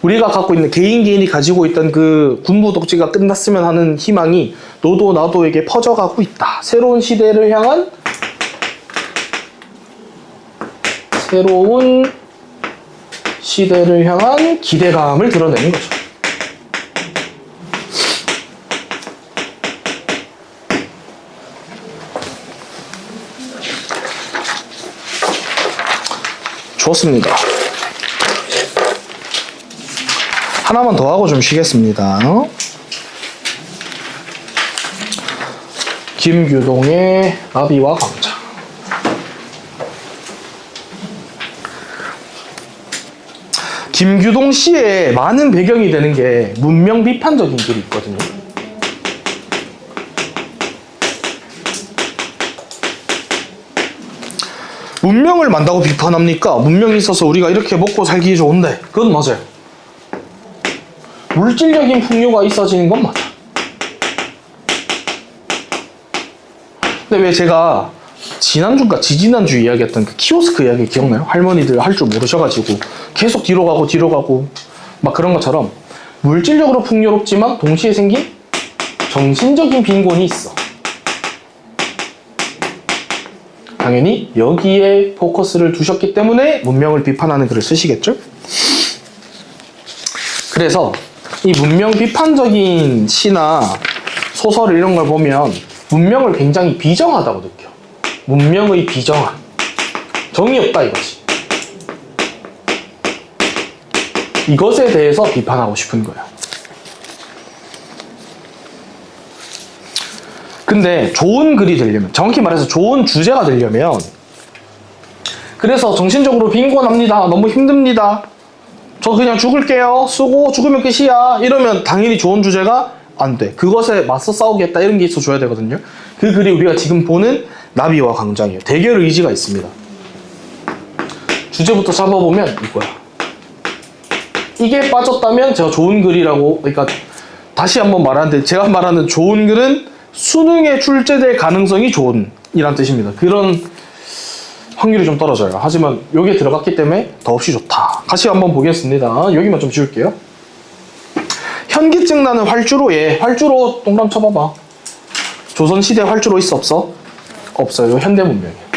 Speaker 1: 우리가 갖고 있는 개인이 가지고 있던 그 군부 독재가 끝났으면 하는 희망이 너도 나도에게 퍼져가고 있다. 새로운 시대를 향한 기대감을 드러내는 거죠. 좋습니다. 하나만 더 하고 좀 쉬겠습니다. 김규동의 나비와 광장. 김규동 씨의 많은 배경이 되는 게 문명 비판적인 글이 있거든요. 문명을 만다고 비판합니까? 문명이 있어서 우리가 이렇게 먹고 살기 좋은데 그건 맞아요. 물질적인 풍요가 있어지는 건 맞아. 근데 왜 제가 지난주인가 지지난주 이야기했던 그 키오스크 이야기 기억나요? 할머니들 할 줄 모르셔가지고 계속 뒤로 가고 막 그런 것처럼 물질적으로 풍요롭지만 동시에 생긴 정신적인 빈곤이 있어. 당연히 여기에 포커스를 두셨기 때문에 문명을 비판하는 글을 쓰시겠죠? 그래서 이 문명 비판적인 시나 소설 이런 걸 보면 문명을 굉장히 비정하다고 느껴. 문명의 비정함. 정이 없다 이거지. 이것에 대해서 비판하고 싶은 거야. 근데 좋은 글이 되려면, 정확히 말해서 좋은 주제가 되려면 그래서 정신적으로 빈곤합니다. 너무 힘듭니다. 저 그냥 죽을게요. 쓰고 죽으면 끝이야. 이러면 당연히 좋은 주제가 안 돼. 그것에 맞서 싸우겠다 이런 게 있어줘야 되거든요. 그 글이 우리가 지금 보는 나비와 광장이에요. 대결 의지가 있습니다. 주제부터 잡아보면 이거야. 이게 빠졌다면 제가 좋은 글이라고, 그러니까 다시 한번 말하는데, 제가 말하는 좋은 글은 수능에 출제될 가능성이 좋은 이란 뜻입니다. 그런 확률이 좀 떨어져요. 하지만 여기에 들어갔기 때문에 더없이 좋다. 같이 한번 보겠습니다. 여기만 좀 지울게요. 현기증 나는 활주로. 예, 활주로 동그랑 쳐봐봐. 조선시대 활주로 있어 없어? 없어요. 현대 문명이에요.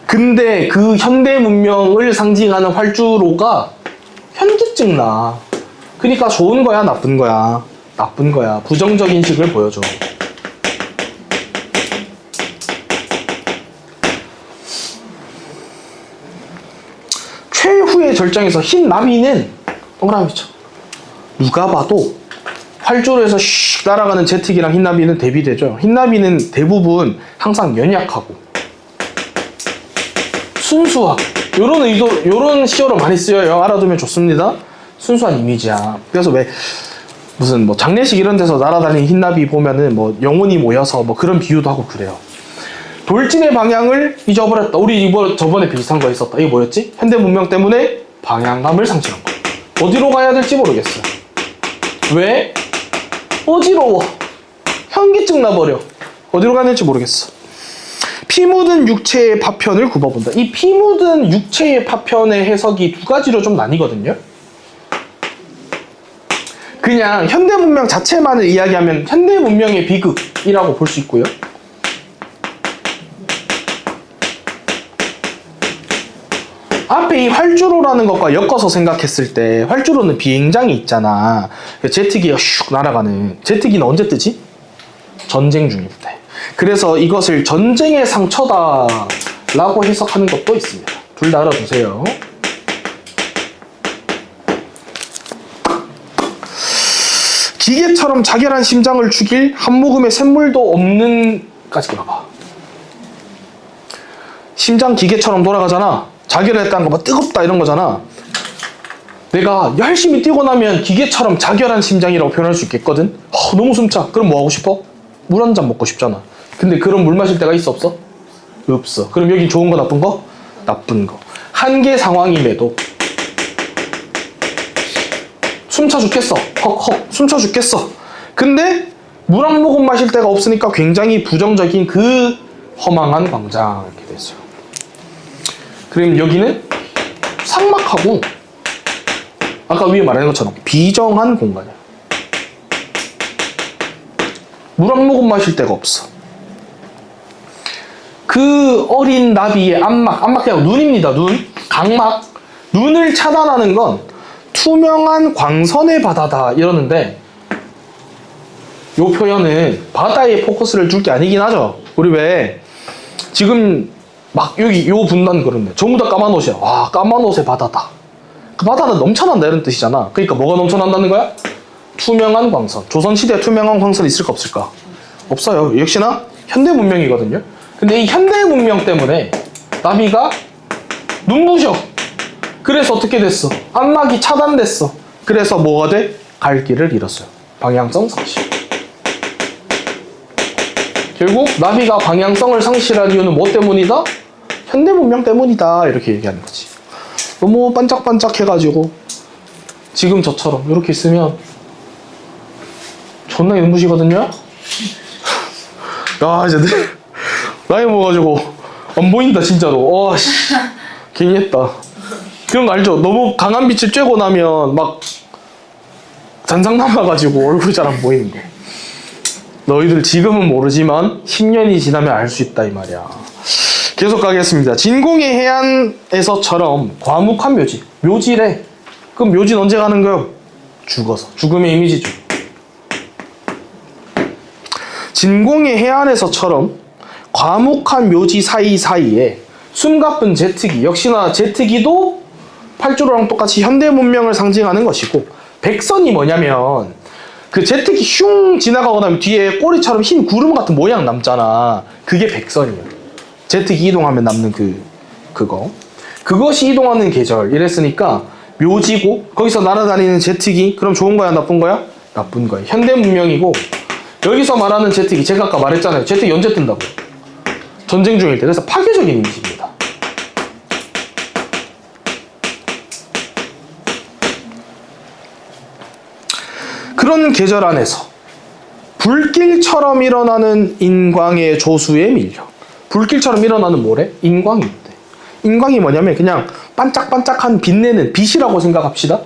Speaker 1: 근데 그 현대 문명을 상징하는 활주로가 현기증 나. 그러니까 좋은 거야, 나쁜 거야? 나쁜 거야. 부정적인 식을 보여줘. 최후의 절정에서 흰 나비는 동그라미 쳐. 누가 봐도 활주로에서 슉 날아가는 제트기랑 흰 나비는 대비되죠. 흰 나비는 대부분 항상 연약하고 순수하고, 요런 의도, 요런 시어로 많이 쓰여요. 알아두면 좋습니다. 순수한 이미지야. 그래서 왜 무슨 뭐 장례식 이런 데서 날아다니는 흰나비 보면은 뭐 영혼이 모여서 뭐 그런 비유도 하고 그래요. 돌진의 방향을 잊어버렸다. 우리 저번에 비슷한 거 있었다. 이거 뭐였지? 현대 문명 때문에 방향감을 상실한 거. 어디로 가야 될지 모르겠어요. 왜? 어지러워. 현기증 나버려. 어디로 가야 될지 모르겠어. 피 묻은 육체의 파편을 굽어본다. 이 피 묻은 육체의 파편의 해석이 두 가지로 좀 나뉘거든요. 그냥 현대 문명 자체만을 이야기하면 현대 문명의 비극이라고 볼 수 있고요. 앞에 이 활주로라는 것과 엮어서 생각했을 때 활주로는 비행장이 있잖아. 제트기가 슉 날아가는. 제트기는 언제 뜨지? 전쟁 중일 때. 그래서 이것을 전쟁의 상처다 라고 해석하는 것도 있습니다. 둘 다 알아두세요. 기계처럼 자결한 심장을 죽일 한 모금의 샘물도 없는 까지 봐봐. 심장 기계처럼 돌아가잖아. 자결했다는 거 뭐 뜨겁다 이런 거잖아. 내가 열심히 뛰고 나면 기계처럼 자결한 심장이라고 표현할 수 있겠거든. 너무 숨차. 그럼 뭐 하고 싶어? 물 한 잔 먹고 싶잖아. 근데 그런 물 마실 때가 있어 없어? 없어. 그럼 여기 좋은 거 나쁜 거? 나쁜 거. 한계 상황임에도 숨차 죽겠어. 헉헉 숨차 죽겠어. 근데 물 한 모금 마실 데가 없으니까 굉장히 부정적인 그 허망한 광장 이렇게 됐어요. 그럼 여기는 삭막하고 아까 위에 말한 것처럼 비정한 공간이야. 물 한 모금 마실 데가 없어. 그 어린 나비의 안막이 아니라 눈입니다. 눈. 각막. 눈을 차단하는 건 투명한 광선의 바다다 이러는데, 요 표현은 바다에 포커스를 줄 게 아니긴 하죠. 우리 왜 지금 막 여기 요 분단 그렇네. 전부 다 까만 옷이야. 와, 까만 옷의 바다다. 그 바다는 넘쳐난다 이런 뜻이잖아. 그러니까 뭐가 넘쳐난다는 거야? 투명한 광선. 조선시대에 투명한 광선이 있을까 없을까? 없어요. 역시나 현대 문명이거든요. 근데 이 현대 문명 때문에 나비가 눈부셔. 그래서 어떻게 됐어? 안막이 차단됐어. 그래서 뭐가 돼? 갈 길을 잃었어요. 방향성 상실. 결국 나비가 방향성을 상실한 이유는 뭐 때문이다? 현대 문명 때문이다. 이렇게 얘기하는 거지. 너무 반짝반짝 해가지고 지금 저처럼 이렇게 있으면 존나 눈부시거든요? 야, 이제 나이 먹어가지고 안 보인다 진짜로. 와, 씨, 괜히 했다. 그런 거 알죠? 너무 강한 빛을 쬐고 나면 막 잔상 남아가지고 얼굴이 잘 안 보이는 거. 너희들 지금은 모르지만 10년이 지나면 알 수 있다 이 말이야. 계속 가겠습니다. 진공의 해안에서처럼 과묵한 묘지. 묘지래. 그럼 묘지는 언제 가는 거요? 죽어서. 죽음의 이미지죠. 진공의 해안에서처럼 과묵한 묘지 사이사이에 숨가쁜 제트기. 역시나 제트기도 활주로랑 똑같이 현대 문명을 상징하는 것이고, 백선이 뭐냐면 그 제트기 슝 지나가고 나면 뒤에 꼬리처럼 흰 구름 같은 모양 남잖아. 그게 백선이야. 제트기 이동하면 남는 그거. 그것이 이동하는 계절 이랬으니까 묘지고 거기서 날아다니는 제트기 그럼 좋은 거야 나쁜 거야? 나쁜 거야. 현대 문명이고 여기서 말하는 제트기 제가 아까 말했잖아요. 제트기 언제 뜬다고? 전쟁 중일 때. 그래서 파괴적인 이미지입니다. 그런 계절 안에서 불길처럼 일어나는 인광의 조수에 밀려. 불길처럼 일어나는 뭐래? 인광이 있대. 인광이 뭐냐면 그냥 반짝반짝한 빛내는 빛이라고 생각합시다.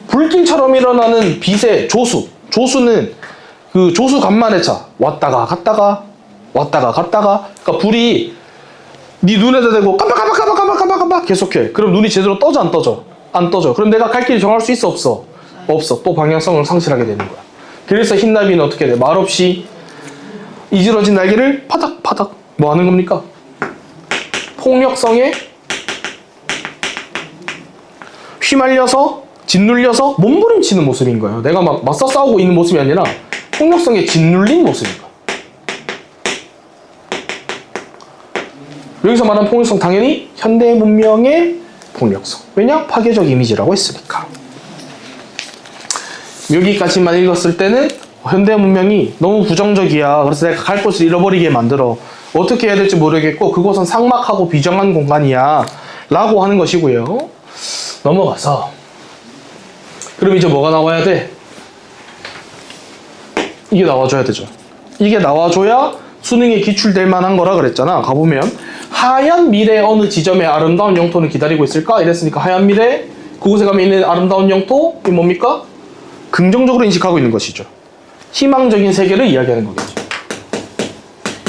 Speaker 1: 불길처럼 일어나는 빛의 조수. 조수는 그 조수 간만의 차. 왔다가 갔다가 왔다가 갔다가. 그러니까 불이 네 눈에다 대고 깜빡깜빡깜빡깜빡깜빡 계속해. 그럼 눈이 제대로 떠져 안 떠져? 안 떠져. 그럼 내가 갈 길 정할 수 있어 없어? 없어. 또 방향성을 상실하게 되는 거야. 그래서 흰나비는 어떻게 돼? 말없이 이지러진 날개를 파닥파닥 뭐 하는 겁니까? 폭력성에 휘말려서 짓눌려서 몸부림치는 모습인 거예요. 내가 막 맞서 싸우고 있는 모습이 아니라 폭력성에 짓눌린 모습인 거야. 여기서 말하는 폭력성 당연히 현대 문명의 폭력성. 왜냐? 파괴적 이미지라고 했으니까. 여기까지만 읽었을 때는 현대 문명이 너무 부정적이야. 그래서 내가 갈 곳을 잃어버리게 만들어. 어떻게 해야 될지 모르겠고 그곳은 삭막하고 비정한 공간이야 라고 하는 것이고요. 넘어가서 그럼 이제 뭐가 나와야 돼? 이게 나와줘야 되죠. 이게 나와줘야 수능에 기출될 만한 거라 그랬잖아. 가보면 하얀 미래 어느 지점에 아름다운 영토는 기다리고 있을까? 이랬으니까 하얀 미래 그곳에 가면 있는 아름다운 영토 이 뭡니까? 긍정적으로 인식하고 있는 것이죠. 희망적인 세계를 이야기하는 거겠죠.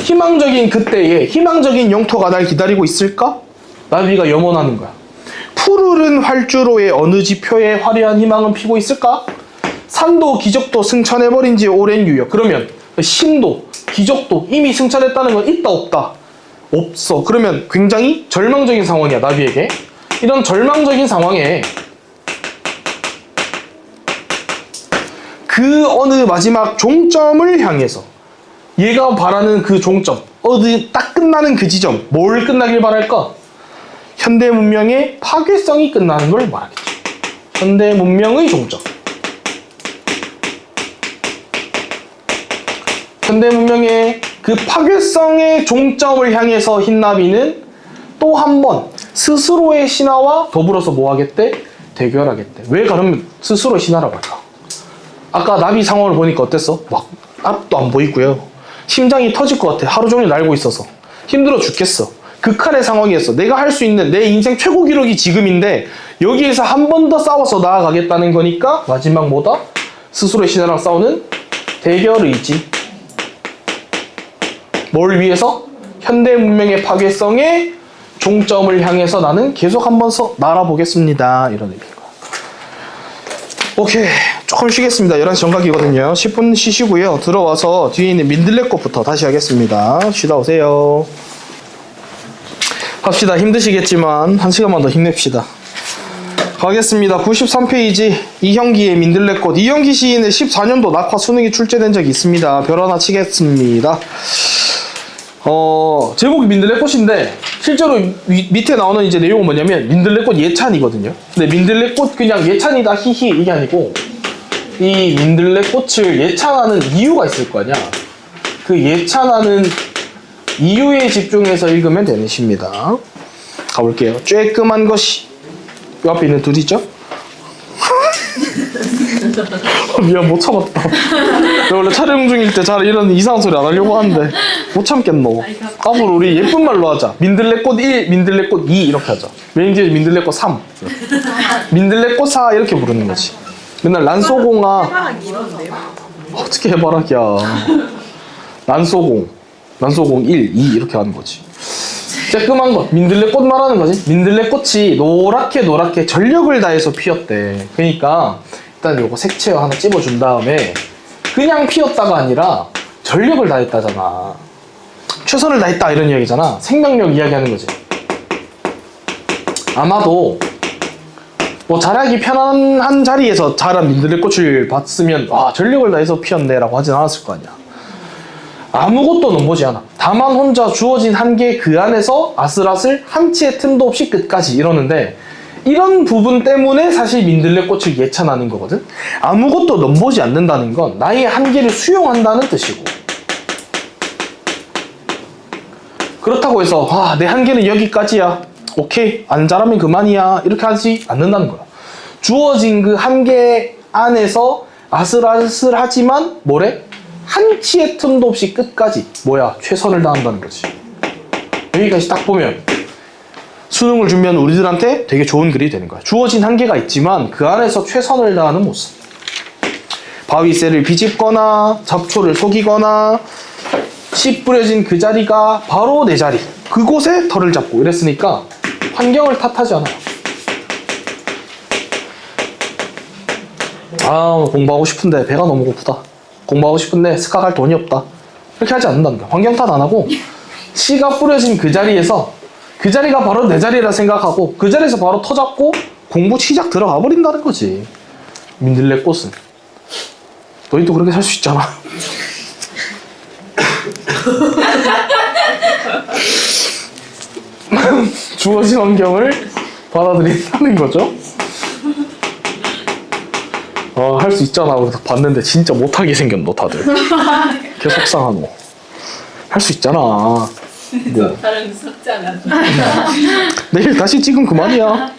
Speaker 1: 희망적인 그때에 희망적인 영토가 날 기다리고 있을까? 나비가 염원하는 거야. 푸르른 활주로의 어느 지표에 화려한 희망은 피고 있을까? 산도 기적도 승천해버린 지 오랜 유역. 그러면 신도 기적도 이미 승천했다는 건 있다 없다? 없어. 그러면 굉장히 절망적인 상황이야 나비에게. 이런 절망적인 상황에 그 어느 마지막 종점을 향해서 얘가 바라는 그 종점 어디 딱 끝나는 그 지점 뭘 끝나길 바랄까? 현대 문명의 파괴성이 끝나는 걸 말하겠죠. 현대 문명의 종점. 현대 문명의 그 파괴성의 종점을 향해서 흰나비는 또 한 번 스스로의 신화와 더불어서 뭐 하겠대? 대결하겠대. 왜 그러면 스스로의 신화라고 할까? 아까 나비 상황을 보니까 어땠어? 막 앞도 안 보이고요. 심장이 터질 것 같아. 하루 종일 날고 있어서. 힘들어 죽겠어. 극한의 상황이었어. 내가 할 수 있는 내 인생 최고 기록이 지금인데 여기에서 한 번 더 싸워서 나아가겠다는 거니까 마지막 뭐다? 스스로의 신화랑 싸우는 대결 의지. 뭘 위해서? 현대 문명의 파괴성의 종점을 향해서 나는 계속 한 번 날아보겠습니다. 이런 의미인 거야. 오케이. 조금 쉬겠습니다. 11시 정각이거든요. 10분 쉬시고요. 들어와서 뒤에 있는 민들레꽃부터 다시 하겠습니다. 쉬다 오세요. 합시다. 힘드시겠지만 1시간만 더 힘냅시다. 가겠습니다. 93페이지 이형기의 민들레꽃. 이형기 시인의 14년도 낙화 수능이 출제된 적이 있습니다. 별 하나 치겠습니다. 제목이 민들레꽃인데 실제로 밑에 나오는 이제 내용은 뭐냐면 민들레꽃 예찬이거든요. 근데 민들레꽃 그냥 예찬이다 히히 이게 아니고 이 민들레꽃을 예찬하는 이유가 있을 거 아니야. 그 예찬하는 이유에 집중해서 읽으면 되는 시입니다. 가볼게요. 쬐끔한 것이 이 앞에 있는 둘이죠? 미안 못 참았다. 내가 원래 촬영 중일 때 잘 이런 이상한 소리 안 하려고 하는데 못 참겠노. 앞으로 우리 예쁜 말로 하자. 민들레꽃 1, 민들레꽃 2 이렇게 하자. 왠지 민들레꽃 3 민들레꽃 4 이렇게 부르는 거지. 맨날 란소공아
Speaker 3: 해바라기 이런데요?
Speaker 1: 어떻게 해바라기야. 란소공 1, 2 이렇게 하는 거지. 쬐끔한 것 민들레꽃 말하는 거지. 민들레꽃이 노랗게 전력을 다해서 피었대. 그러니까 일단 요거 색채 하나 찝어준 다음에 그냥 피었다가 아니라 전력을 다했다잖아. 최선을 다했다 이런 이야기잖아. 생명력 이야기하는 거지. 아마도 뭐 자라기 편안한 자리에서 자란 민들레꽃을 봤으면 와 전력을 다해서 피었네라고 하진 않았을 거 아니야. 아무것도 넘보지 않아. 다만 혼자 주어진 한계 그 안에서 아슬아슬 한치의 틈도 없이 끝까지 이러는데 이런 부분 때문에 사실 민들레꽃을 예찬하는 거거든. 아무것도 넘보지 않는다는 건 나의 한계를 수용한다는 뜻이고, 그렇다고 해서 내 한계는 여기까지야, 오케이 안 잘하면 그만이야, 이렇게 하지 않는다는 거야. 주어진 그 한계 안에서 아슬아슬하지만 뭐래? 한치의 틈도 없이 끝까지 최선을 다한다는 거지. 여기까지 딱 보면 수능을 준비하는 우리들한테 되게 좋은 글이 되는 거야. 주어진 한계가 있지만 그 안에서 최선을 다하는 모습. 바위새를 비집거나 잡초를 속이거나 씨 뿌려진 그 자리가 바로 내 자리, 그곳에 털을 잡고 이랬으니까 환경을 탓하지 않아요. 공부하고 싶은데 배가 너무 고프다, 공부하고 싶은데 스카 갈 돈이 없다, 이렇게 하지 않는다는 거야. 환경 탓 안 하고 씨가 뿌려진 그 자리에서 그 자리가 바로 내 자리라 생각하고 그 자리에서 바로 터잡고 공부 시작 들어가 버린다는 거지. 민들레꽃은 너희도 그렇게 살 수 있잖아. 주어진 환경을 받아들인다는 거죠. 할 수 있잖아. 그래서 봤는데 진짜 못하게 생겼노 다들. 개 속상하노. 할 수 있잖아. 뭐.
Speaker 2: 다른 석자가.
Speaker 1: 내일 다시 찍으면 그만이야.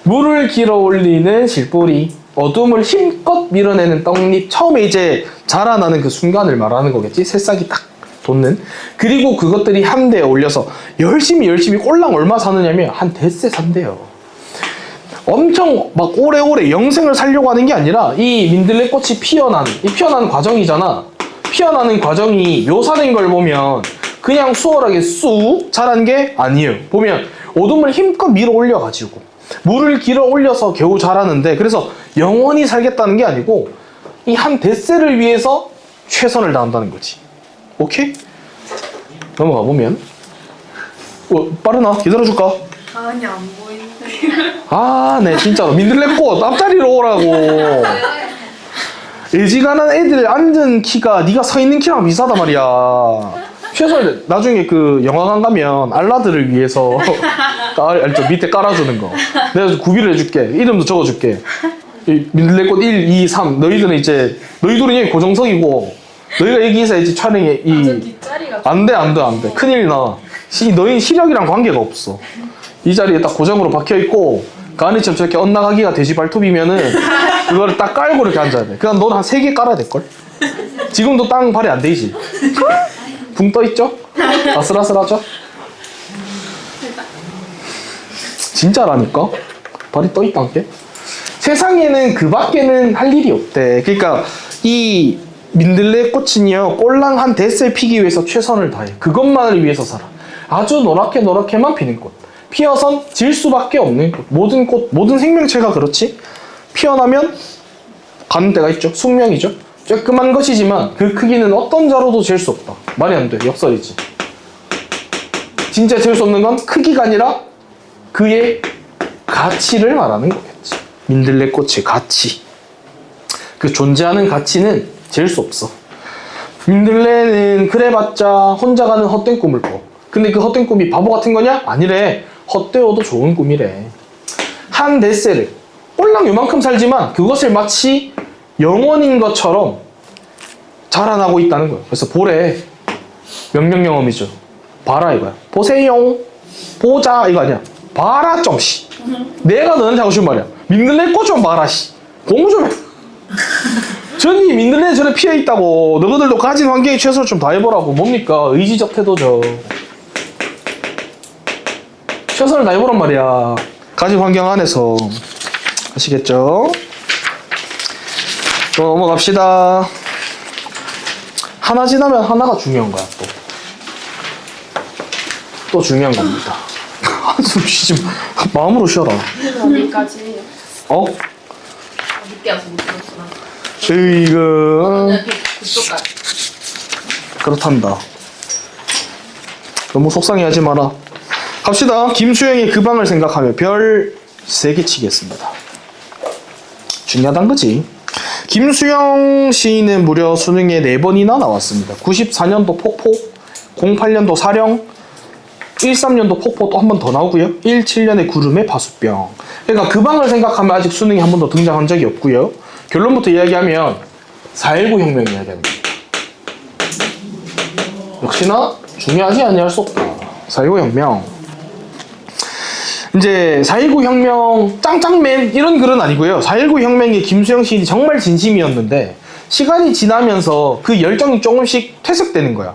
Speaker 1: 물을 길어 올리는 실뿌리, 어둠을 힘껏 밀어내는 떡잎. 처음에 이제 자라나는 그 순간을 말하는 거겠지. 새싹이 딱 돋는. 그리고 그것들이 한 대에 올려서 열심히 꼴랑 얼마 사느냐면 한 대째 산대요. 엄청 막 오래오래 영생을 살려고 하는 게 아니라 이 민들레꽃이 피어나는 과정이잖아. 피어나는 과정이 묘사된 걸 보면 그냥 수월하게 쑥 자란 게 아니에요. 보면 어둠을 힘껏 밀어 올려가지고 물을 길어 올려서 겨우 자라는데, 그래서 영원히 살겠다는 게 아니고 이 한 대세를 위해서 최선을 다한다는 거지. 오케이? 넘어가 보면 빠르나? 기다려줄까?
Speaker 2: 가은이 안 보이는데.
Speaker 1: 네 진짜로 민들레꽃 앞자리로 오라고. 일지간한 애들 앉은 키가 네가 서 있는 키랑 비슷하단 말이야. 최선을 나중에 그 영화관 가면 알라들을 위해서 알죠? 밑에 깔아주는 거 내가 구비를 해줄게. 이름도 적어줄게. 이 민들레꽃 1, 2, 3 너희들은 이제 너희들은 여기 고정석이고 너희가 여기서 이제 촬영에
Speaker 2: 뒷자리가
Speaker 1: 안돼 큰일 나. 너희 시력이랑 관계가 없어. 이 자리에 딱 고정으로 박혀있고 가은이처럼 저렇게 엇나가기가 돼지 발톱이면은 그거를 딱 깔고 이렇게 앉아야 돼. 그냥 너는 한 3개 깔아야 될걸? 지금도 땅 발이 안 되지? 붕 떠있죠? 아슬아슬하죠? 진짜라니까? 발이 떠있다는 게? 세상에는 그 밖에는 할 일이 없대. 그러니까 이 민들레꽃은요 꼴랑 한 대를 피기 위해서 최선을 다해. 그것만을 위해서 살아. 아주 노랗게만 피는 꽃. 피어선 질 수밖에 없는 꽃. 모든 생명체가 그렇지. 피어나면 가는 때가 있죠. 숙명이죠. 쬐끔한 것이지만 그 크기는 어떤 자로도 잴 수 없다. 말이 안 돼. 역설이지. 진짜 잴 수 없는 건 크기가 아니라 그의 가치를 말하는 거겠지. 민들레꽃의 가치. 그 존재하는 가치는 잴 수 없어. 민들레는 그래봤자 혼자 가는 헛된 꿈을 꿔. 근데 그 헛된 꿈이 바보 같은 거냐? 아니래. 헛되어도 좋은 꿈이래. 한 대세를 꼴랑 요만큼 살지만 그것을 마치 영원인 것처럼 자라나고 있다는 거예요. 그래서 보래. 명령영어이죠. 봐라 이거야. 보세요. 보자 이거 아니야. 봐라 좀 씨. 내가 너한테 하고 싶은 말이야. 민들레꽃 좀 봐라 씨. 공부 좀 해. 저기 민들레 저래 피해있다고. 너희들도 가진 환경에 최선을 좀 다해보라고. 뭡니까? 의지적 태도죠. 최선을 다해보란 말이야. 가진 환경 안에서. 아시겠죠? 또 넘어갑시다. 하나 지나면 하나가 중요한 거야. 또 중요한 겁니다. 한숨 쉬지 마. 마음으로 쉬어라.
Speaker 2: 어디까지? 늦게 와서 못 들었구나.
Speaker 1: 이거
Speaker 2: 그쪽까지.
Speaker 1: 그렇단다. 너무 속상해하지 마라. 갑시다. 김수영의 그 방을 생각하며 별 세게 치겠습니다. 중요하단 거지. 김수영 시인은 무려 수능에 4번이나 나왔습니다. 94년도 폭포, 08년도 사령, 13년도 폭포 또 한 번 더 나오고요. 17년에 구름의 파수병. 그러니까 그 방을 생각하면 아직 수능에 한 번도 등장한 적이 없고요. 결론부터 이야기하면 4.19 혁명 이야기합니다. 역시나 중요하지 아니할 수 없다. 4.19 혁명. 이제 4.19 혁명 짱짱맨 이런 글은 아니고요. 4.19 혁명에 김수영 시인이 정말 진심이었는데 시간이 지나면서 그 열정이 조금씩 퇴색되는 거야.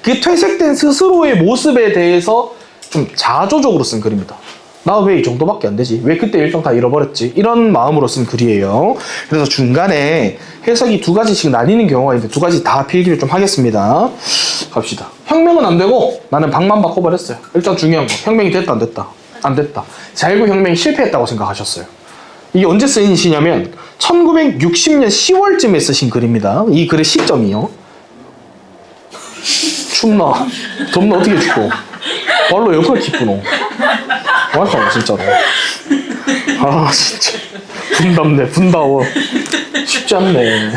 Speaker 1: 그 퇴색된 스스로의 모습에 대해서 좀 자조적으로 쓴 글입니다. 나 왜 이 정도밖에 안 되지? 왜 그때 일정 다 잃어버렸지? 이런 마음으로 쓴 글이에요. 그래서 중간에 해석이 2가지씩 나뉘는 경우가 있는데 2가지 다 필기를 좀 하겠습니다. 갑시다. 혁명은 안 되고 나는 방만 바꿔버렸어요. 일단 중요한 거. 혁명이 됐다 안 됐다? 안 됐다. 4.19 혁명이 실패했다고 생각하셨어요. 이게 언제 쓰인 시냐면 1960년 10월쯤에 쓰신 글입니다. 이 글의 시점이요. 춥나? 덥나 어떻게 춥고? 말로 옆을 기쁘노? 말하나 진짜로. 아 진짜 분답네 분다워. 쉽지 않네.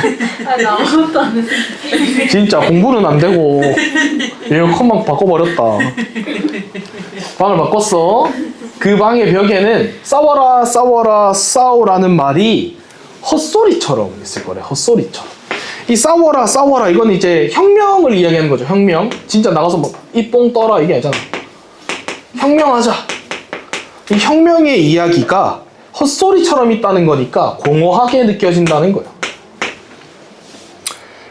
Speaker 2: 아니 아무것도 안 했어.
Speaker 1: 진짜 공부는 안 되고 에어컨만 바꿔버렸다. 방을 바꿨어. 그 방의 벽에는 싸워라 싸워라 싸우라는 말이 헛소리처럼 있을 거래. 헛소리처럼. 이 싸워라 싸워라 이건 이제 혁명을 이야기하는 거죠. 혁명. 진짜 나가서 뭐 이뽕 떠라 이게 아니잖아. 혁명하자. 이 혁명의 이야기가 헛소리처럼 있다는 거니까 공허하게 느껴진다는 거예요.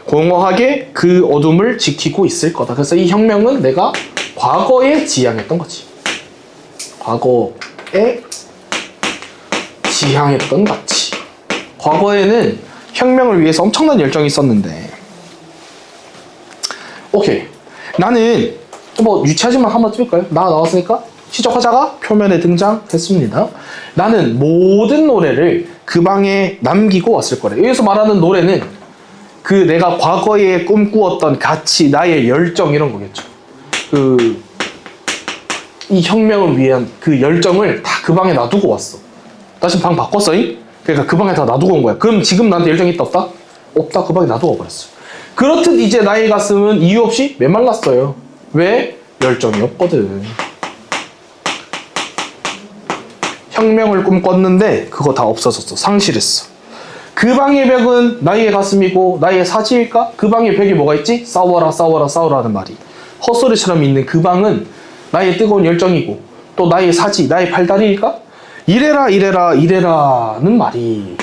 Speaker 1: 공허하게 그 어둠을 지키고 있을 거다. 그래서 이 혁명은 내가 과거에 지향했던 거지. 과거에 지향했던 가치. 과거에는 혁명을 위해서 엄청난 열정이 있었는데 오케이. 나는 뭐 유치하지만 한번 찍을까요? 나왔으니까 시적 화자가 표면에 등장했습니다. 나는 모든 노래를 그 방에 남기고 왔을 거래. 여기서 말하는 노래는 그 내가 과거에 꿈꾸었던 가치, 나의 열정 이런 거겠죠. 이 혁명을 위한 그 열정을 다 그 방에 놔두고 왔어. 나 지금 방 바꿨어잉? 그러니까 그 방에 다 놔두고 온 거야. 그럼 지금 나한테 열정이 있다 없다? 없다. 그 방에 놔두고 버렸어. 그렇듯 이제 나의 가슴은 이유 없이 메말랐어요. 왜? 열정이 없거든. 혁명을 꿈꿨는데 그거 다 없어졌어. 상실했어. 그 방의 벽은 나의 가슴이고 나의 사지일까? 그 방의 벽에 뭐가 있지? 싸워라 싸워라 싸워라 하는 말이 헛소리처럼 있는 그 방은 나의 뜨거운 열정이고 또 나의 사지, 나의 팔다리일까? 이래라 이래라 이래라는 말이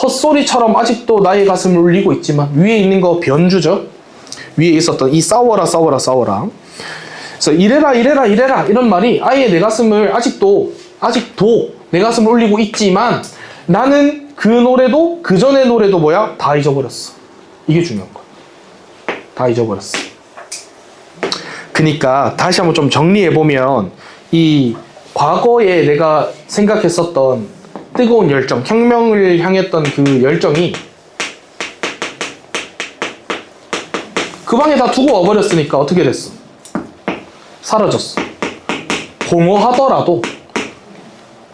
Speaker 1: 헛소리처럼 아직도 나의 가슴을 울리고 있지만 위에 있는 거 변주죠. 위에 있었던 이 싸워라 싸워라 싸워라. 그래서 이래라 이래라 이래라 이런 말이 아예 내 가슴을 아직도 내 가슴을 울리고 있지만 나는 그 노래도 그 전의 노래도 뭐야? 다 잊어버렸어. 이게 중요한 거야. 다 잊어버렸어. 그러니까 다시 한번 좀 정리해보면 이 과거에 내가 생각했었던 뜨거운 열정, 혁명을 향했던 그 열정이 그 방에 다 두고 와버렸으니까 어떻게 됐어? 사라졌어. 공허하더라도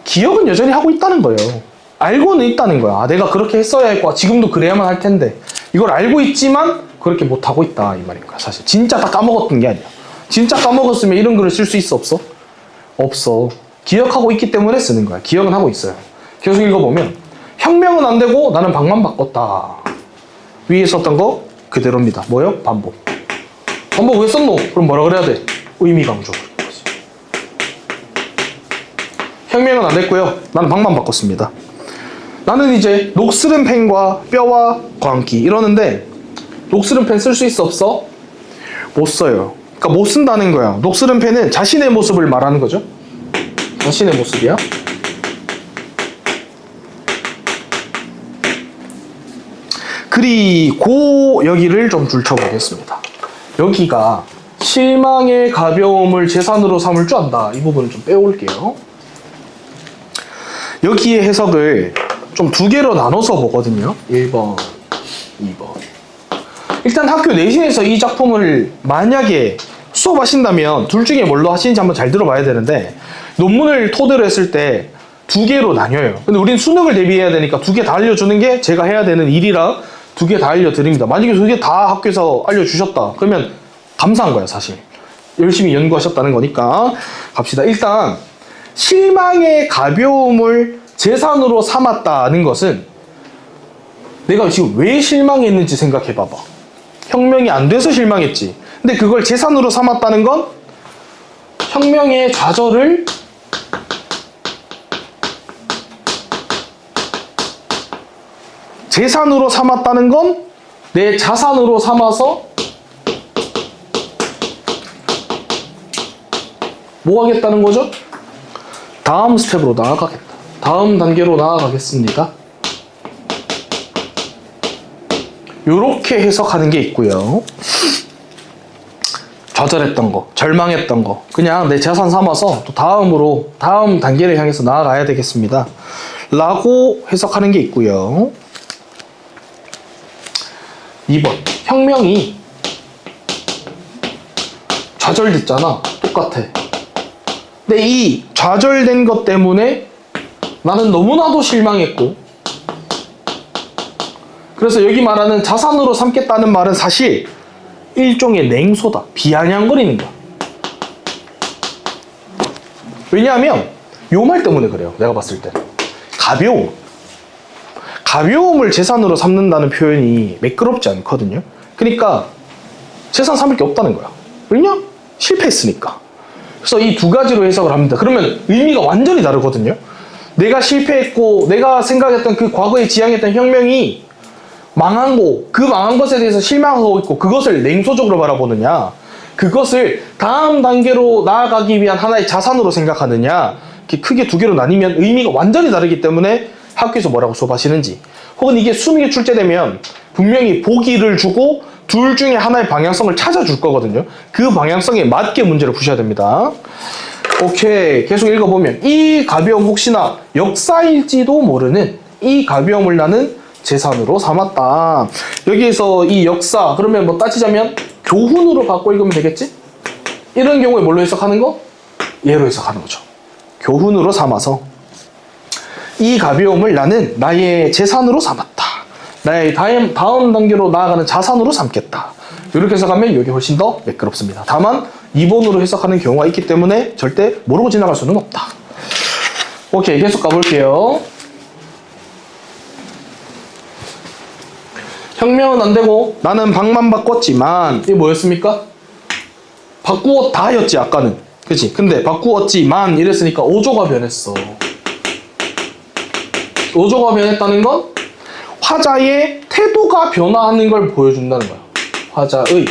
Speaker 1: 기억은 여전히 하고 있다는 거예요. 알고는 있다는 거야. 아, 내가 그렇게 했어야 했고 지금도 그래야만 할 텐데 이걸 알고 있지만 그렇게 못하고 있다 이 말인 거야. 사실 진짜 다 까먹었던 게 아니야. 진짜 까먹었으면 이런 글을 쓸 수 있어 없어? 없어. 기억하고 있기 때문에 쓰는 거야. 기억은 하고 있어요. 계속 읽어보면 혁명은 안 되고 나는 방만 바꿨다. 위에 썼던 거 그대로입니다. 뭐요? 반복. 반복 왜 썼노? 그럼 뭐라 그래야 돼? 의미 강조. 혁명은 안 됐고요. 나는 방만 바꿨습니다. 나는 이제 녹슬은 펜과 뼈와 광기 이러는데 녹슬은 펜 쓸 수 있어 없어? 못 써요. 그러니까 못 쓴다는 거야. 녹슬은 펜은 자신의 모습을 말하는 거죠. 자신의 모습이야. 그리고 여기를 좀 줄쳐보겠습니다. 여기가 실망의 가벼움을 재산으로 삼을 줄 안다. 이 부분을 좀 빼올게요. 여기에 해석을 좀 2개로 나눠서 보거든요. 1번, 2번. 일단 학교 내신에서 이 작품을 만약에 수업하신다면 둘 중에 뭘로 하시는지 한번 잘 들어봐야 되는데 논문을 토대로 했을 때 두 개로 나뉘어요. 근데 우린 수능을 대비해야 되니까 두 개 다 알려주는 게 제가 해야 되는 일이라 두 개 다 알려드립니다. 만약에 두 개 다 학교에서 알려주셨다. 그러면 감사한 거야, 사실. 열심히 연구하셨다는 거니까. 갑시다. 일단 실망의 가벼움을 재산으로 삼았다는 것은 내가 지금 왜 실망했는지 생각해 봐봐. 혁명이 안 돼서 실망했지. 근데 그걸 재산으로 삼았다는 건 혁명의 좌절을 재산으로 삼았다는 건 내 자산으로 삼아서 뭐 하겠다는 거죠? 다음 스텝으로 나아가겠다. 다음 단계로 나아가겠습니다. 요렇게 해석하는 게 있고요. 좌절했던 거, 절망했던 거 그냥 내 자산 삼아서 또 다음 단계를 향해서 나아가야 되겠습니다. 라고 해석하는 게 있고요. 2번 혁명이 좌절됐잖아. 똑같아. 근데 이 좌절된 것 때문에 나는 너무나도 실망했고, 그래서 여기 말하는 자산으로 삼겠다는 말은 사실 일종의 냉소다. 비아냥거리는 거야. 왜냐하면 요 말 때문에 그래요. 내가 봤을 때 가벼움을 재산으로 삼는다는 표현이 매끄럽지 않거든요. 그러니까 재산 삼을 게 없다는 거야. 왜냐? 실패했으니까. 그래서 이 두 가지로 해석을 합니다. 그러면 의미가 완전히 다르거든요. 내가 실패했고 내가 생각했던 그 과거에 지향했던 혁명이 망한 거, 그 망한 것에 대해서 실망하고 있고 그것을 냉소적으로 바라보느냐, 그것을 다음 단계로 나아가기 위한 하나의 자산으로 생각하느냐, 이렇게 크게 두 개로 나뉘면 의미가 완전히 다르기 때문에 학교에서 뭐라고 수업하시는지, 혹은 이게 수능에 출제되면 분명히 보기를 주고 둘 중에 하나의 방향성을 찾아줄 거거든요. 그 방향성에 맞게 문제를 푸셔야 됩니다. 오케이, 계속 읽어보면 이 가벼움 혹시나 역사일지도 모르는 이 가벼움을 나는 재산으로 삼았다. 여기에서 이 역사, 그러면 뭐 따지자면 교훈으로 바꿔 읽으면 되겠지? 이런 경우에 뭘로 해석하는 거? 예로 해석하는 거죠. 교훈으로 삼아서 이 가벼움을 나는 나의 재산으로 삼았다. 나의 다음 단계로 나아가는 자산으로 삼겠다. 이렇게 해석하면 이게 훨씬 더 매끄럽습니다. 다만 2번으로 해석하는 경우가 있기 때문에 절대 모르고 지나갈 수는 없다. 오케이, 계속 가볼게요. 혁명은 안 되고 나는 방만 바꿨지만, 이게 뭐였습니까? 바꾸었다 였지 아까는. 그치? 근데 바꾸었지만 이랬으니까 오조가 변했어. 오조가 변했다는 건 화자의 태도가 변화하는 걸 보여준다는 거야. 화자의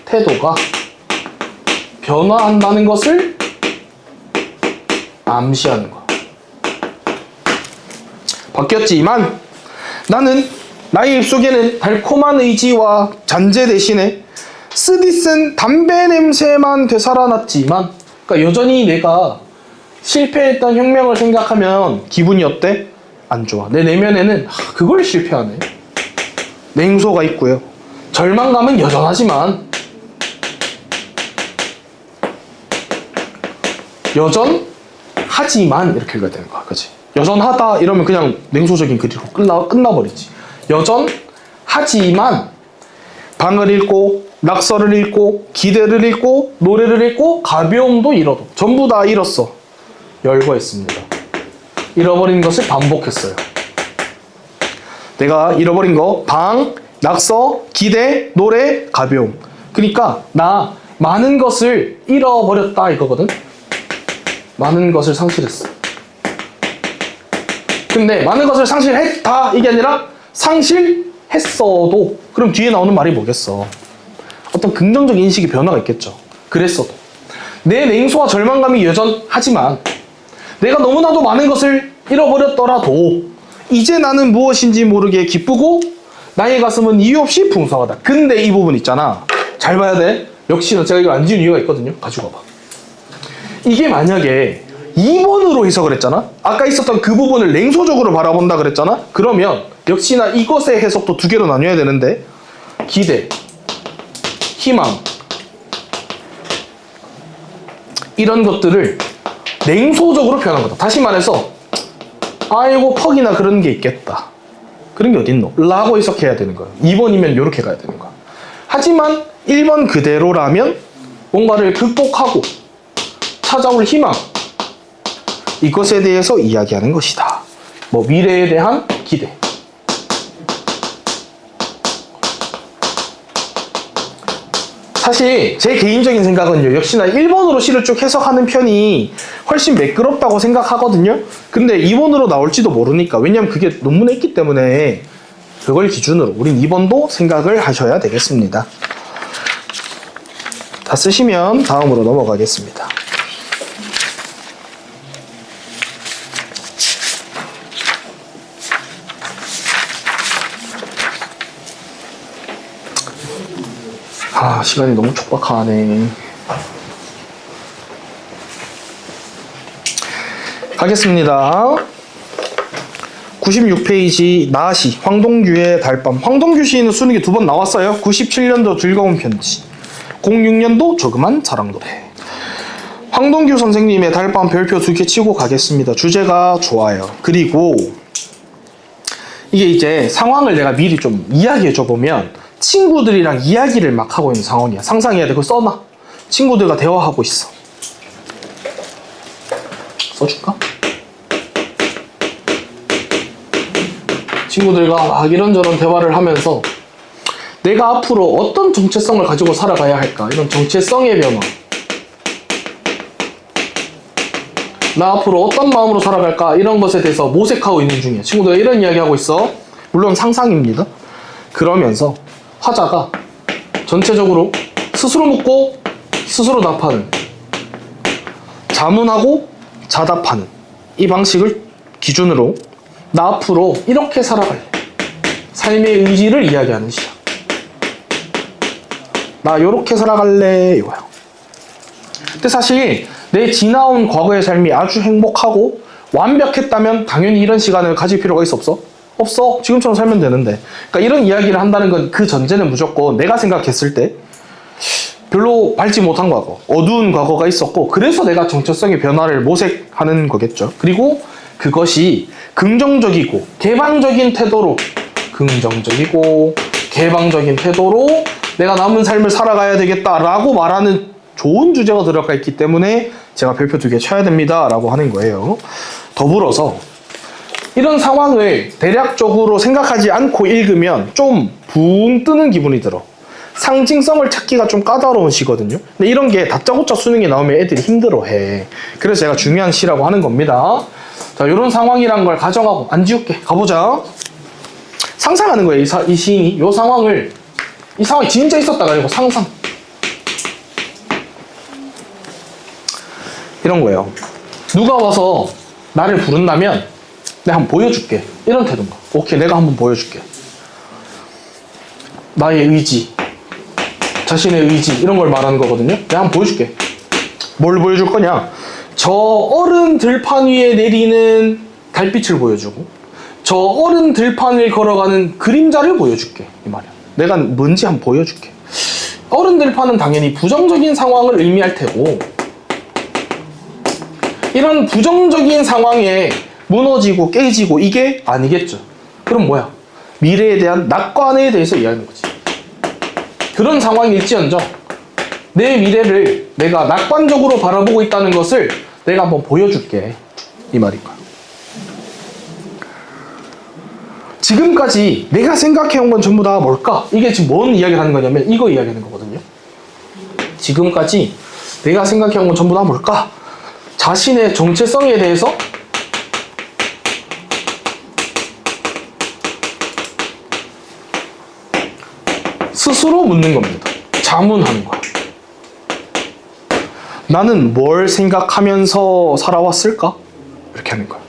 Speaker 1: 태도가 변화한다는 것을 암시하는 거야. 바뀌었지만 나는 나의 입속에는 달콤한 의지와 잔재 대신에 쓰디쓴 담배 냄새만 되살아났지만, 그러니까 여전히 내가 실패했던 혁명을 생각하면 기분이 어때? 안 좋아. 내 내면에는 그걸 실패하네. 냉소가 있고요. 절망감은 여전하지만 여전하지만 이렇게 읽어야 되는 거야. 그치? 여전하다 이러면 그냥 냉소적인 글이로 끝나버리지. 여전하지만 방을 읽고 낙서를 읽고 기대를 읽고 노래를 읽고 가벼움도 잃어도 전부 다 잃었어. 열거했습니다. 잃어버린 것을 반복했어요. 내가 잃어버린 거 방, 낙서, 기대, 노래, 가벼움. 그러니까 나 많은 것을 잃어버렸다 이거거든. 많은 것을 상실했어. 근데 많은 것을 상실했다 이게 아니라 상실했어도, 그럼 뒤에 나오는 말이 뭐겠어? 어떤 긍정적인 인식의 변화가 있겠죠. 그랬어도 내 냉소와 절망감이 여전하지만 내가 너무나도 많은 것을 잃어버렸더라도 이제 나는 무엇인지 모르게 기쁘고 나의 가슴은 이유 없이 풍성하다. 근데 이 부분 있잖아. 잘 봐야 돼. 역시나 제가 이걸 안 지운 이유가 있거든요. 가지고 와봐. 이게 만약에 2번으로 해석을 했잖아. 아까 있었던 그 부분을 냉소적으로 바라본다 그랬잖아. 그러면 역시나 이것의 해석도 두 개로 나뉘어야 되는데, 기대, 희망, 이런 것들을 냉소적으로 표현한 거다. 다시 말해서 아이고 퍽이나 그런 게 있겠다. 그런 게 어딨노? 라고 해석해야 되는 거예요. 2번이면 이렇게 가야 되는 거야. 하지만 1번 그대로라면 뭔가를 극복하고 찾아올 희망, 이것에 대해서 이야기하는 것이다. 뭐 미래에 대한 기대. 사실 제 개인적인 생각은요, 역시나 1번으로 시를 쭉 해석하는 편이 훨씬 매끄럽다고 생각하거든요. 근데 2번으로 나올지도 모르니까, 왜냐면 그게 논문에 있기 때문에 그걸 기준으로 우린 2번도 생각을 하셔야 되겠습니다. 다 쓰시면 다음으로 넘어가겠습니다. 아, 시간이 너무 촉박하네. 가겠습니다. 96페이지 나시 황동규의 달밤. 황동규 시인은 수능에 2번 나왔어요. 97년도 즐거운 편지, 06년도 조그만 자랑노래. 황동규 선생님의 달밤 별표 2개 치고 가겠습니다. 주제가 좋아요. 그리고 이게 이제 상황을 내가 미리 좀 이야기해줘 보면 친구들이랑 이야기를 막 하고 있는 상황이야. 상상해야 돼. 그거 써놔. 친구들과 대화하고 있어. 써줄까? 친구들과 막 이런저런 대화를 하면서 내가 앞으로 어떤 정체성을 가지고 살아가야 할까? 이런 정체성의 변화. 나 앞으로 어떤 마음으로 살아갈까? 이런 것에 대해서 모색하고 있는 중이야. 친구들과 이런 이야기하고 있어. 물론 상상입니다. 그러면서 화자가 전체적으로 스스로 묻고 스스로 답하는, 자문하고 자답하는 이 방식을 기준으로 나 앞으로 이렇게 살아갈래. 삶의 의지를 이야기하는 시야. 나 요렇게 살아갈래 이거야. 근데 사실 내 지나온 과거의 삶이 아주 행복하고 완벽했다면 당연히 이런 시간을 가질 필요가 있어 없어? 없어. 지금처럼 살면 되는데. 그러니까 이런 이야기를 한다는 건 그 전제는 무조건 내가 생각했을 때 별로 밝지 못한 과거, 어두운 과거가 있었고 그래서 내가 정체성의 변화를 모색하는 거겠죠. 그리고 그것이 긍정적이고 개방적인 태도로, 긍정적이고 개방적인 태도로 내가 남은 삶을 살아가야 되겠다라고 말하는 좋은 주제가 들어가 있기 때문에 제가 별표 2개 쳐야 됩니다 라고 하는 거예요. 더불어서 이런 상황을 대략적으로 생각하지 않고 읽으면 좀 붕 뜨는 기분이 들어. 상징성을 찾기가 좀 까다로운 시거든요. 근데 이런 게 다짜고짜 수능에 나오면 애들이 힘들어해. 그래서 제가 중요한 시라고 하는 겁니다. 자, 이런 상황이란 걸 가정하고 안 지울게. 가보자. 상상하는 거예요. 이 시인이 이 상황을, 이 상황이 진짜 있었다가 아니고 상상. 이런 거예요. 누가 와서 나를 부른다면 내가 한번 보여줄게. 이런 태도인가. 오케이, 내가 한번 보여줄게. 나의 의지, 자신의 의지, 이런 걸 말하는 거거든요. 내가 한번 보여줄게. 뭘 보여줄 거냐? 저 어른 들판 위에 내리는 달빛을 보여주고 저 어른 들판을 걸어가는 그림자를 보여줄게. 이 말이야. 내가 뭔지 한번 보여줄게. 어른 들판은 당연히 부정적인 상황을 의미할 테고 이런 부정적인 상황에 무너지고 깨지고 이게 아니겠죠. 그럼 뭐야? 미래에 대한 낙관에 대해서 이야기하는 거지. 그런 상황일지언정 내 미래를 내가 낙관적으로 바라보고 있다는 것을 내가 한번 보여줄게. 이 말인 거야. 지금까지 내가 생각해온 건 전부 다 뭘까? 이게 지금 뭔 이야기를 하는 거냐면 이거 이야기하는 거거든요. 지금까지 내가 생각해온 건 전부 다 뭘까? 자신의 정체성에 대해서 스스로 묻는 겁니다. 자문하는 거야. 나는 뭘 생각하면서 살아왔을까? 이렇게 하는 거야.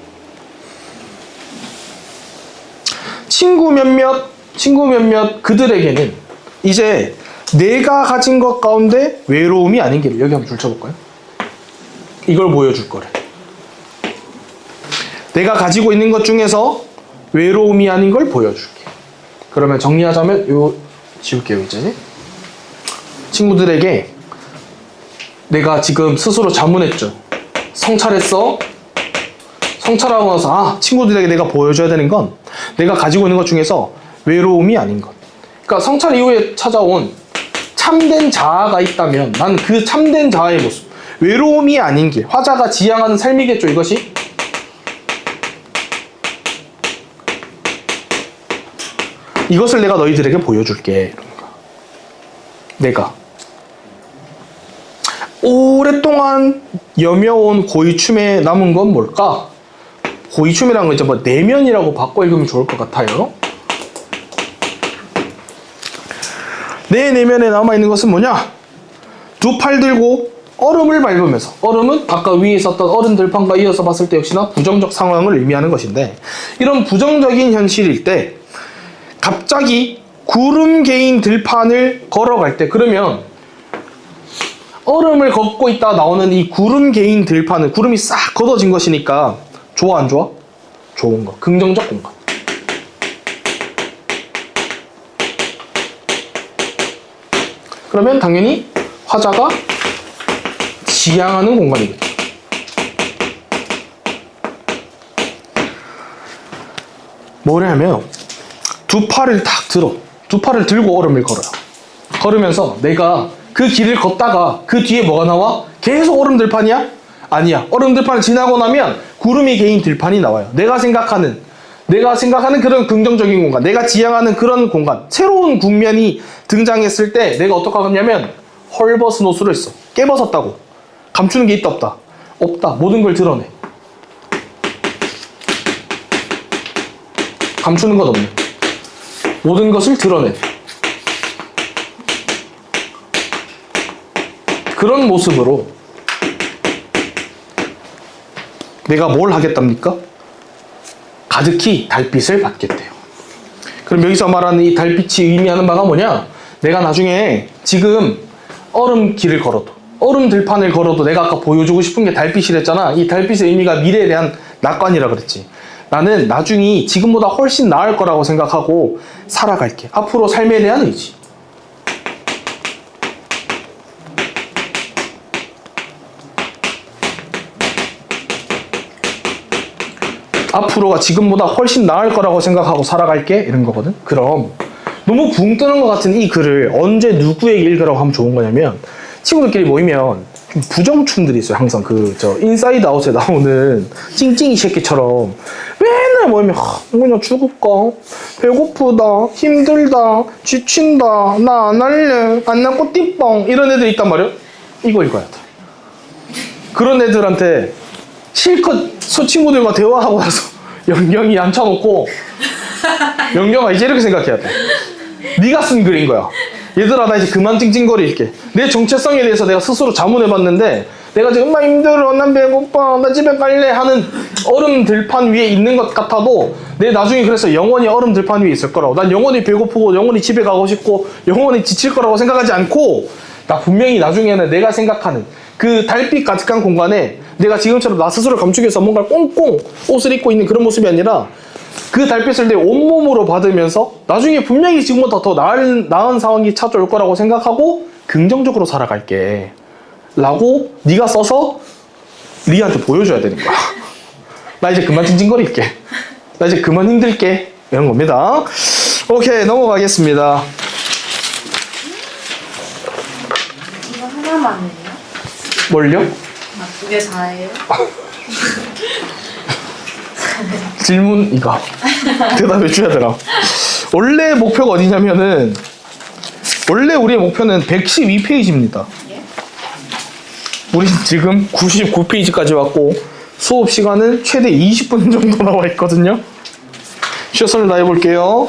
Speaker 1: 친구 몇몇 그들에게는 이제 내가 가진 것 가운데 외로움이 아닌 길. 여기 한번 줄 쳐볼까요? 이걸 보여줄 거래. 내가 가지고 있는 것 중에서 외로움이 아닌 걸 보여줄게. 그러면 정리하자면 요 지울게요. 이제 친구들에게 내가 지금 스스로 자문했죠. 성찰했어. 성찰하고 나서 친구들에게 내가 보여줘야 되는 건 내가 가지고 있는 것 중에서 외로움이 아닌 것. 그러니까 성찰 이후에 찾아온 참된 자아가 있다면 난 그 참된 자아의 모습, 외로움이 아닌 길, 화자가 지향하는 삶이겠죠, 이것이? 이것을 내가 너희들에게 보여줄게. 내가 오랫동안 여며온 고이춤에 남은 건 뭘까? 고이춤이라는 건 이제 뭐 내면이라고 바꿔 읽으면 좋을 것 같아요. 내 내면에 남아있는 것은 뭐냐? 두 팔 들고 얼음을 밟으면서, 얼음은 아까 위에 있었던 얼음 들판과 이어서 봤을 때 역시나 부정적 상황을 의미하는 것인데, 이런 부정적인 현실일 때 갑자기 구름 개인 들판을 걸어갈 때, 그러면 얼음을 걷고 있다가 나오는 이 구름 개인 들판은 구름이 싹 걷어진 것이니까 좋아 안 좋아? 좋은 거, 긍정적 공간. 그러면 당연히 화자가 지향하는 공간이겠죠. 뭐냐면 두 팔을 탁 들어, 두 팔을 들고 얼음을 걸어요. 걸으면서 내가 그 길을 걷다가 그 뒤에 뭐가 나와? 계속 얼음 들판이야? 아니야. 얼음 들판을 지나고 나면 구름이 개인 들판이 나와요. 내가 생각하는 그런 긍정적인 공간, 내가 지향하는 그런 공간, 새로운 국면이 등장했을 때 내가 어떻게 하겠냐면 헐벗은 옷을 했어. 깨벗었다고. 감추는 게 있다 없다? 없다. 모든 걸 드러내. 감추는 건 없네. 모든 것을 드러내. 그런 모습으로 내가 뭘 하겠답니까? 가득히 달빛을 받겠대요. 그럼 여기서 말하는 이 달빛이 의미하는 바가 뭐냐? 내가 나중에 지금 얼음 길을 걸어도, 얼음 들판을 걸어도 내가 아까 보여주고 싶은 게 달빛이랬잖아. 이 달빛의 의미가 미래에 대한 낙관이라 그랬지. 나는 나중이 지금보다 훨씬 나을 거라고 생각하고 살아갈게. 앞으로 삶에 대한 의지. 앞으로가 지금보다 훨씬 나을 거라고 생각하고 살아갈게, 이런 거거든. 그럼 너무 붕 뜨는 것 같은 이 글을 언제 누구에게 읽으라고 하면 좋은 거냐면, 친구들끼리 모이면 좀 부정충들이 있어요. 항상 인사이드 아웃에 나오는 찡찡이 새끼처럼 맨날 모이면 그냥 죽을까? 배고프다, 힘들다, 지친다, 나 안 할래, 안 낳고 띠뻥, 이런 애들 있단 말이야. 이거 읽어야 돼. 그런 애들한테 실컷 친구들과 대화하고 나서 영경이 앉혀놓고, 영경아 이제 이렇게 생각해야 돼. 네가 쓴 글인 거야. 얘들아 나 이제 그만 찡찡거릴게. 내 정체성에 대해서 내가 스스로 자문해봤는데 내가 지금 엄마 힘들어, 난 배고파, 나 집에 갈래 하는 얼음 들판 위에 있는 것 같아도 내 나중에 그래서 영원히 얼음 들판 위에 있을 거라고. 난 영원히 배고프고 영원히 집에 가고 싶고 영원히 지칠 거라고 생각하지 않고, 나 분명히 나중에는 내가 생각하는 그 달빛 가득한 공간에 내가 지금처럼 나 스스로 감추기 위해서 뭔가 꽁꽁 옷을 입고 있는 그런 모습이 아니라 그 달빛을 내 온몸으로 받으면서 나중에 분명히 지금보다 더 나은 상황이 찾아올 거라고 생각하고 긍정적으로 살아갈게 라고 네가 써서 리한테 보여줘야 되는 거야. 나 이제 그만 찡찡거릴게, 나 이제 그만 힘들게, 이런 겁니다. 오케이, 넘어가겠습니다.
Speaker 2: 이거 하나만이에요?
Speaker 1: 뭘요?
Speaker 2: 두개 다예요?
Speaker 1: 질문 이거 대답해 줘야 되나? 원래 목표가 어디냐면은, 원래 우리의 목표는 112페이지입니다. 우리 지금 99페이지까지 왔고 수업 시간은 최대 20분 정도 나와 있거든요. 최선을 다해 볼게요.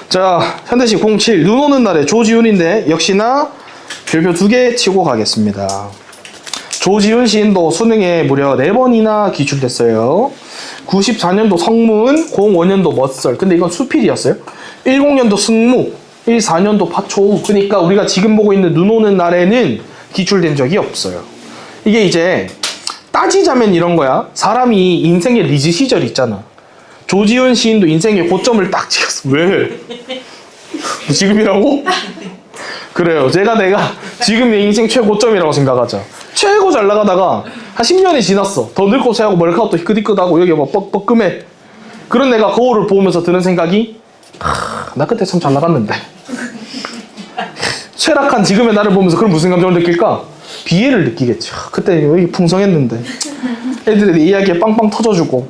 Speaker 1: 자, 현대시 07 눈 오는 날에 조지훈인데 역시나 별표 2개 치고 가겠습니다. 조지훈 시인도 수능에 무려 4번이나 기출됐어요. 94년도 성문, 05년도 멋설. 근데 이건 수필이었어요. 10년도 승무, 14년도 파초우. 그러니까 우리가 지금 보고 있는 눈 오는 날에는 기출된 적이 없어요. 이게 이제 따지자면 이런 거야. 사람이 인생의 리즈 시절 있잖아. 조지훈 시인도 인생의 고점을 딱 찍었어. 왜? 지금이라고? 그래요. 내가 지금 내 인생 최고점이라고 생각하자. 최고 잘 나가다가 한 10년이 지났어. 더 늙고 새하고 머리카락도 희끗희끗하고 여기 막 뻑뻑금해. 그런 내가 거울을 보면서 드는 생각이 나 그때 참 잘 나갔는데. 쇠락한 지금의 나를 보면서 그럼 무슨 감정을 느낄까? 비애를 느끼겠지. 그때 왜 이렇게 풍성했는데. 애들이 내 이야기에 빵빵 터져주고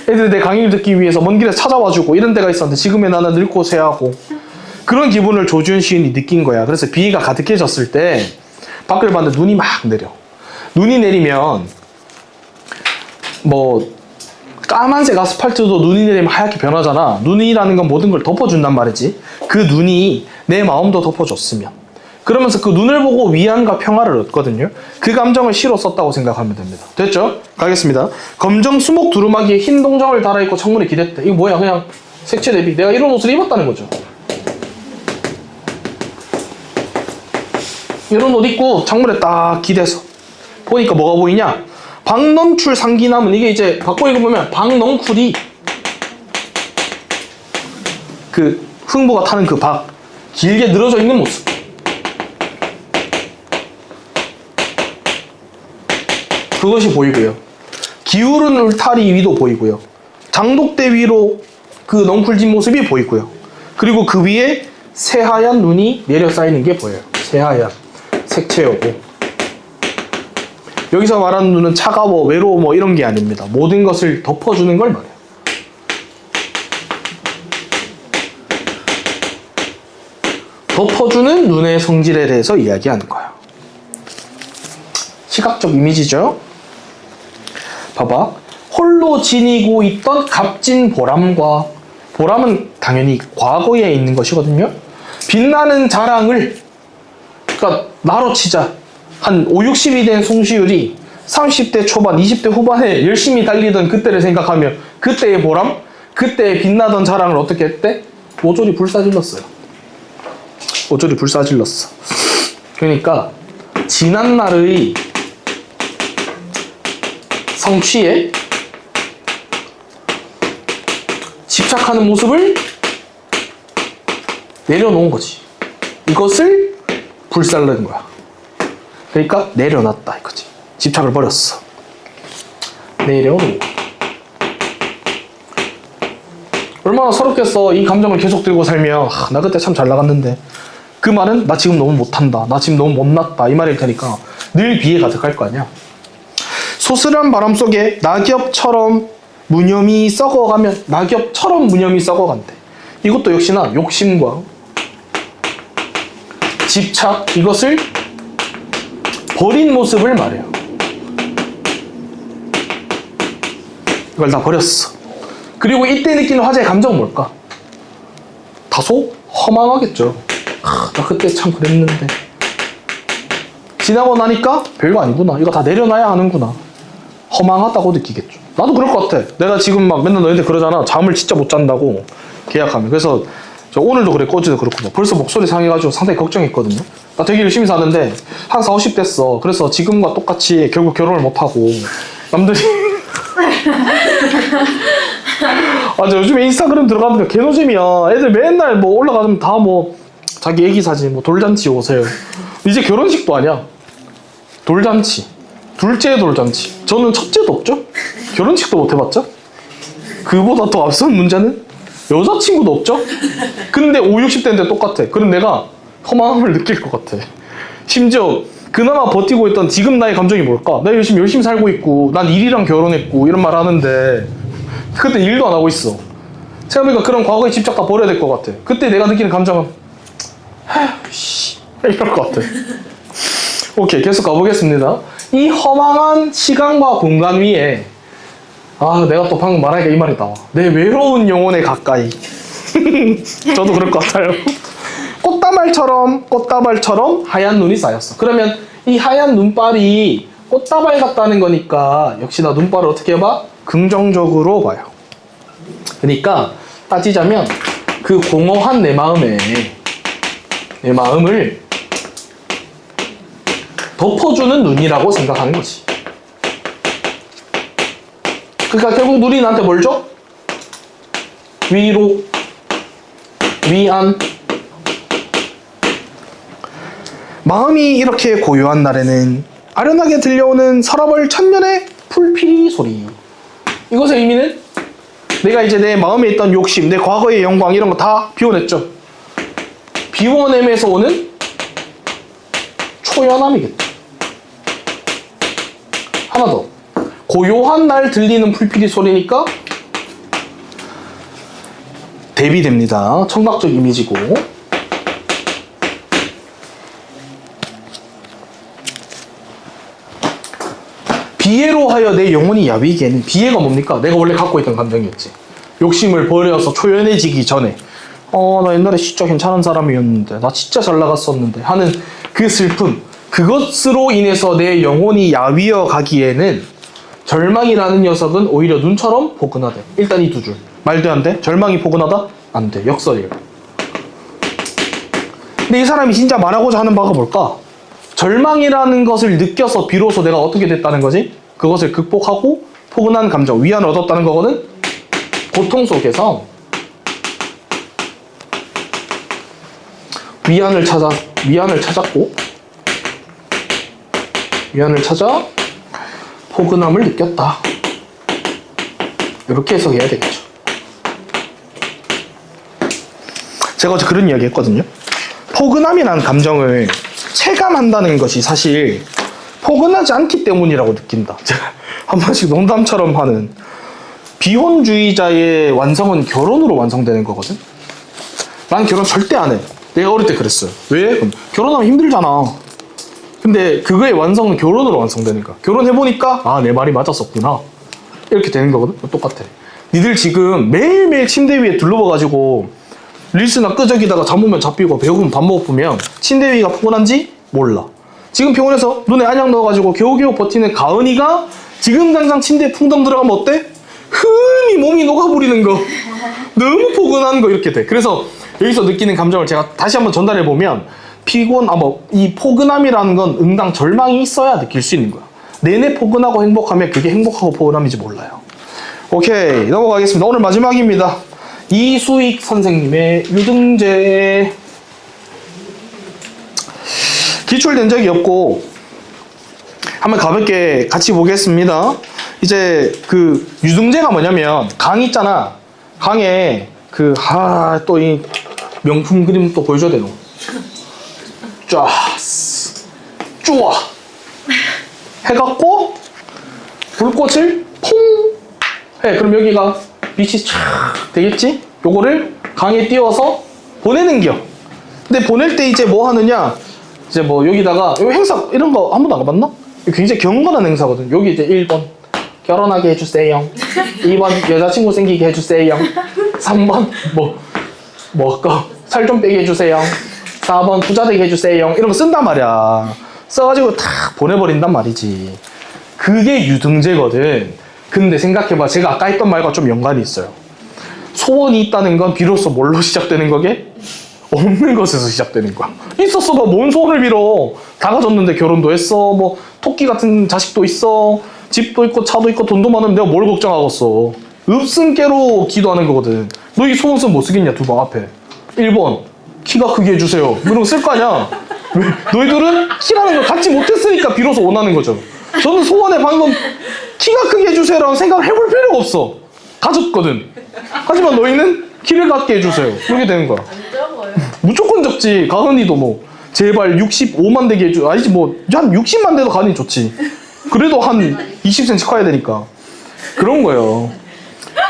Speaker 1: 애들이 내 강의를 듣기 위해서 먼 길에 찾아와주고 이런 데가 있었는데 지금의 나는 늙고 쇠하고 그런 기분을 조지훈 시인이 느낀 거야. 그래서 비애가 가득해졌을 때 밖을 봤는데 눈이 막 내려. 눈이 내리면 뭐 까만색 아스팔트도 눈이 내리면 하얗게 변하잖아. 눈이라는 건 모든 걸 덮어준단 말이지. 그 눈이 내 마음도 덮어줬으면 그러면서 그 눈을 보고 위안과 평화를 얻거든요. 그 감정을 시로 썼다고 생각하면 됩니다. 됐죠? 가겠습니다. 검정 수목 두루마기에 흰 동정을 달아입고 창문에 기댔대. 이거 뭐야? 그냥 색채 대비. 내가 이런 옷을 입었다는 거죠. 이런 옷 입고 창문에 딱 기대서 보니까 뭐가 보이냐? 박넝쿨 상기남은 이게 이제 바꿔 읽어보면 박넝쿨이 그 흥부가 타는 그 박 길게 늘어져 있는 모습. 그것이 보이고요. 기울은 울타리 위도 보이고요. 장독대 위로 그 넝쿨진 모습이 보이고요. 그리고 그 위에 새하얀 눈이 내려 쌓이는 게 보여요. 새하얀 색채여고 여기서 말하는 눈은 차가워, 외로워 뭐 이런 게 아닙니다. 모든 것을 덮어주는 걸 말해요. 덮어주는 눈의 성질에 대해서 이야기하는 거야. 시각적 이미지죠. 봐봐. 홀로 지니고 있던 값진 보람과 보람은 당연히 과거에 있는 것이거든요. 빛나는 자랑을 그러니까 나로 치자 한 5, 60이 된 송시율이 30대 초반, 20대 후반에 열심히 달리던 그때를 생각하면 그때의 보람, 그때의 빛나던 자랑을 어떻게 했대? 모조리 불사질렀어요. 모조리 불사질렀어. 그러니까 지난 날의 성취에 집착하는 모습을 내려놓은 거지. 이것을 불살르는 거야. 그러니까 내려놨다 이거지. 집착을 버렸어. 내려놓은 거. 얼마나 서럽겠어. 이 감정을 계속 들고 살면 나 그때 참 잘 나갔는데 그 말은 나 지금 너무 못한다. 나 지금 너무 못났다. 이 말일 테니까 늘 비애 가득할 거 아니야. 소슬한 바람 속에 낙엽처럼 무념이 썩어가면 낙엽처럼 무념이 썩어간대. 이것도 역시나 욕심과 집착 이것을 버린 모습을 말해요. 이걸 다 버렸어. 그리고 이때 느끼는 화제의 감정은 뭘까? 다소 허망하겠죠. 나 그때 참 그랬는데 지나고 나니까 별거 아니구나. 이거 다 내려놔야 하는구나. 허망하다고 느끼겠죠. 나도 그럴 것 같아. 내가 지금 막 맨날 너희한테 그러잖아. 잠을 진짜 못 잔다고 계약하면. 그래서 저 오늘도 그랬고 어제도 그렇고 벌써 목소리 상해가지고 상당히 걱정했거든요. 나 되게 열심히 사는데 한 4, 50 됐어. 그래서 지금과 똑같이 결국 결혼을 못하고 남들이 맞아. 요즘에 인스타그램 들어가니까 개노잼이야. 애들 맨날 뭐 올라가면 다 뭐 자기 애기 사진 뭐 돌잔치 오세요. 이제 결혼식도 아니야. 돌잔치. 둘째 돌잔치. 저는 첫째도 없죠? 결혼식도 못 해봤죠? 그보다 더 앞선 문제는 여자친구도 없죠? 근데 5, 60대인데 똑같아. 그럼 내가 허망함을 느낄 것 같아. 심지어 그나마 버티고 있던 지금 나의 감정이 뭘까? 나 열심히 살고 있고 난 일이랑 결혼했고 이런 말 하는데 그때 일도 안 하고 있어. 생각해보니까 그런 과거의 집착 다 버려야 될 것 같아. 그때 내가 느끼는 감정은 이럴 것 같아. 오케이, 계속 가보겠습니다. 이 허망한 시간과 공간 위에 내가 또 방금 말하니까 이 말이 나와. 내 외로운 영혼에 가까이. 저도 그럴 것 같아요. 꽃다발처럼 하얀 눈이 쌓였어. 그러면 이 하얀 눈발이 꽃다발 같다는 거니까 역시나 눈발을 어떻게 해봐? 긍정적으로 봐요. 그러니까 따지자면 그 공허한 내 마음을 덮어주는 눈이라고 생각하는 거지. 그러니까 결국 눈이 나한테 뭘 줘? 위로, 위안. 마음이 이렇게 고요한 날에는 아련하게 들려오는 서러벌 천년의 풀피리 소리. 이것의 의미는 내가 이제 내 마음에 있던 욕심, 내 과거의 영광 이런 거 다 비워냈죠. 비워냄에서 오는 초연함이겠죠. 하나 더. 고요한 날 들리는 풀피리 소리니까 대비됩니다. 청각적 이미지고. 비애로 하여 내 영혼이 야위기에는, 비애가 뭡니까? 내가 원래 갖고 있던 감정이었지. 욕심을 버려서 초연해지기 전에 나 옛날에 진짜 괜찮은 사람이었는데, 나 진짜 잘 나갔었는데 하는 그 슬픔, 그것으로 인해서 내 영혼이 야위어 가기에는 절망이라는 녀석은 오히려 눈처럼 포근하대. 일단 이 두 줄 말도 안 돼. 절망이 포근하다? 안 돼. 역설이에요. 근데 이 사람이 진짜 말하고자 하는 바가 뭘까? 절망이라는 것을 느껴서 비로소 내가 어떻게 됐다는 거지? 그것을 극복하고 포근한 감정, 위안을 얻었다는 거거든? 고통 속에서 위안을 찾아 포근함을 느꼈다. 이렇게 해석해야 되겠죠. 제가 어제 그런 이야기 했거든요. 포근함이라는 감정을 체감한다는 것이 사실 포근하지 않기 때문이라고 느낀다. 제가 한 번씩 농담처럼 하는, 비혼주의자의 완성은 결혼으로 완성되는 거거든. 난 결혼 절대 안 해. 내가 어릴 때 그랬어요. 왜? 그럼 결혼하면 힘들잖아. 근데 그거의 완성은 결혼으로 완성되는 거야. 결혼해보니까 내 말이 맞았었구나. 이렇게 되는 거거든. 똑같아. 니들 지금 매일매일 침대 위에 둘러봐가지고 릴스나 끄적이다가 잠 오면 잡히고 배고프면 밥 먹으면 침대 위가 포근한지 몰라. 지금 병원에서 눈에 안약 넣어가지고 겨우겨우 버티는 가은이가 지금 당장 침대에 풍덩 들어가면 어때? 흠이 몸이 녹아버리는 거. 너무 포근한 거 이렇게 돼. 그래서 여기서 느끼는 감정을 제가 다시 한번 전달해보면, 이 포근함이라는 건 응당 절망이 있어야 느낄 수 있는 거야. 내내 포근하고 행복하면 그게 행복하고 포근함인지 몰라요. 오케이, 넘어가겠습니다. 오늘 마지막입니다. 이수익 선생님의 유등제. 기출된 적이 없고 한번 가볍게 같이 보겠습니다. 이제 그 유등제가 뭐냐면, 강 있잖아. 강에 또 이 명품 그림 또 보여줘야 되노. 쫙 해갖고 불꽃을 퐁 해. 그럼 여기가 빛이 촥 되겠지? 요거를 강에 띄워서 보내는겨. 근데 보낼 때 이제 뭐 하느냐, 이제 뭐 여기다가 여기 행사 이런 거 한 번도 안 가봤나? 굉장히 경건한 행사거든. 여기 이제 1번 결혼하게 해주세요. 2번 여자친구 생기게 해주세요. 3번 살 좀 빼게 해주세요. 4번 부자 되게 해주세요. 이런 거 쓴단 말이야. 써가지고 탁 보내버린단 말이지. 그게 유등제거든. 근데 생각해봐. 제가 아까 했던 말과 좀 연관이 있어요. 소원이 있다는 건 비로소 뭘로 시작되는 거게? 없는 것에서 시작되는 거야. 있었어. 너 뭔 소원을 빌어. 다 가졌는데 결혼도 했어. 뭐 토끼 같은 자식도 있어. 집도 있고 차도 있고 돈도 많으면 내가 뭘 걱정하겠어. 없은 깨로 기도하는 거거든. 너 이 소원서 뭐 쓰겠냐, 두 방 앞에. 1번 키가 크게 해주세요. 이런 거 쓸 거 아니야. 왜? 너희들은 키라는 걸 갖지 못했으니까 비로소 원하는 거죠. 저는 소원에 방금 키가 크게 해주세요라고 생각을 해볼 필요가 없어. 가졌거든. 하지만 너희는 키를 갖게 해주세요. 이렇게 되는 거야.
Speaker 2: 안 적어요.
Speaker 1: 무조건 적지. 가은이도 뭐 제발 65만 되게 해줘. 아니지 뭐 한 60만 돼도 가은이 좋지. 그래도 한 20cm 커야 되니까. 그런 거예요.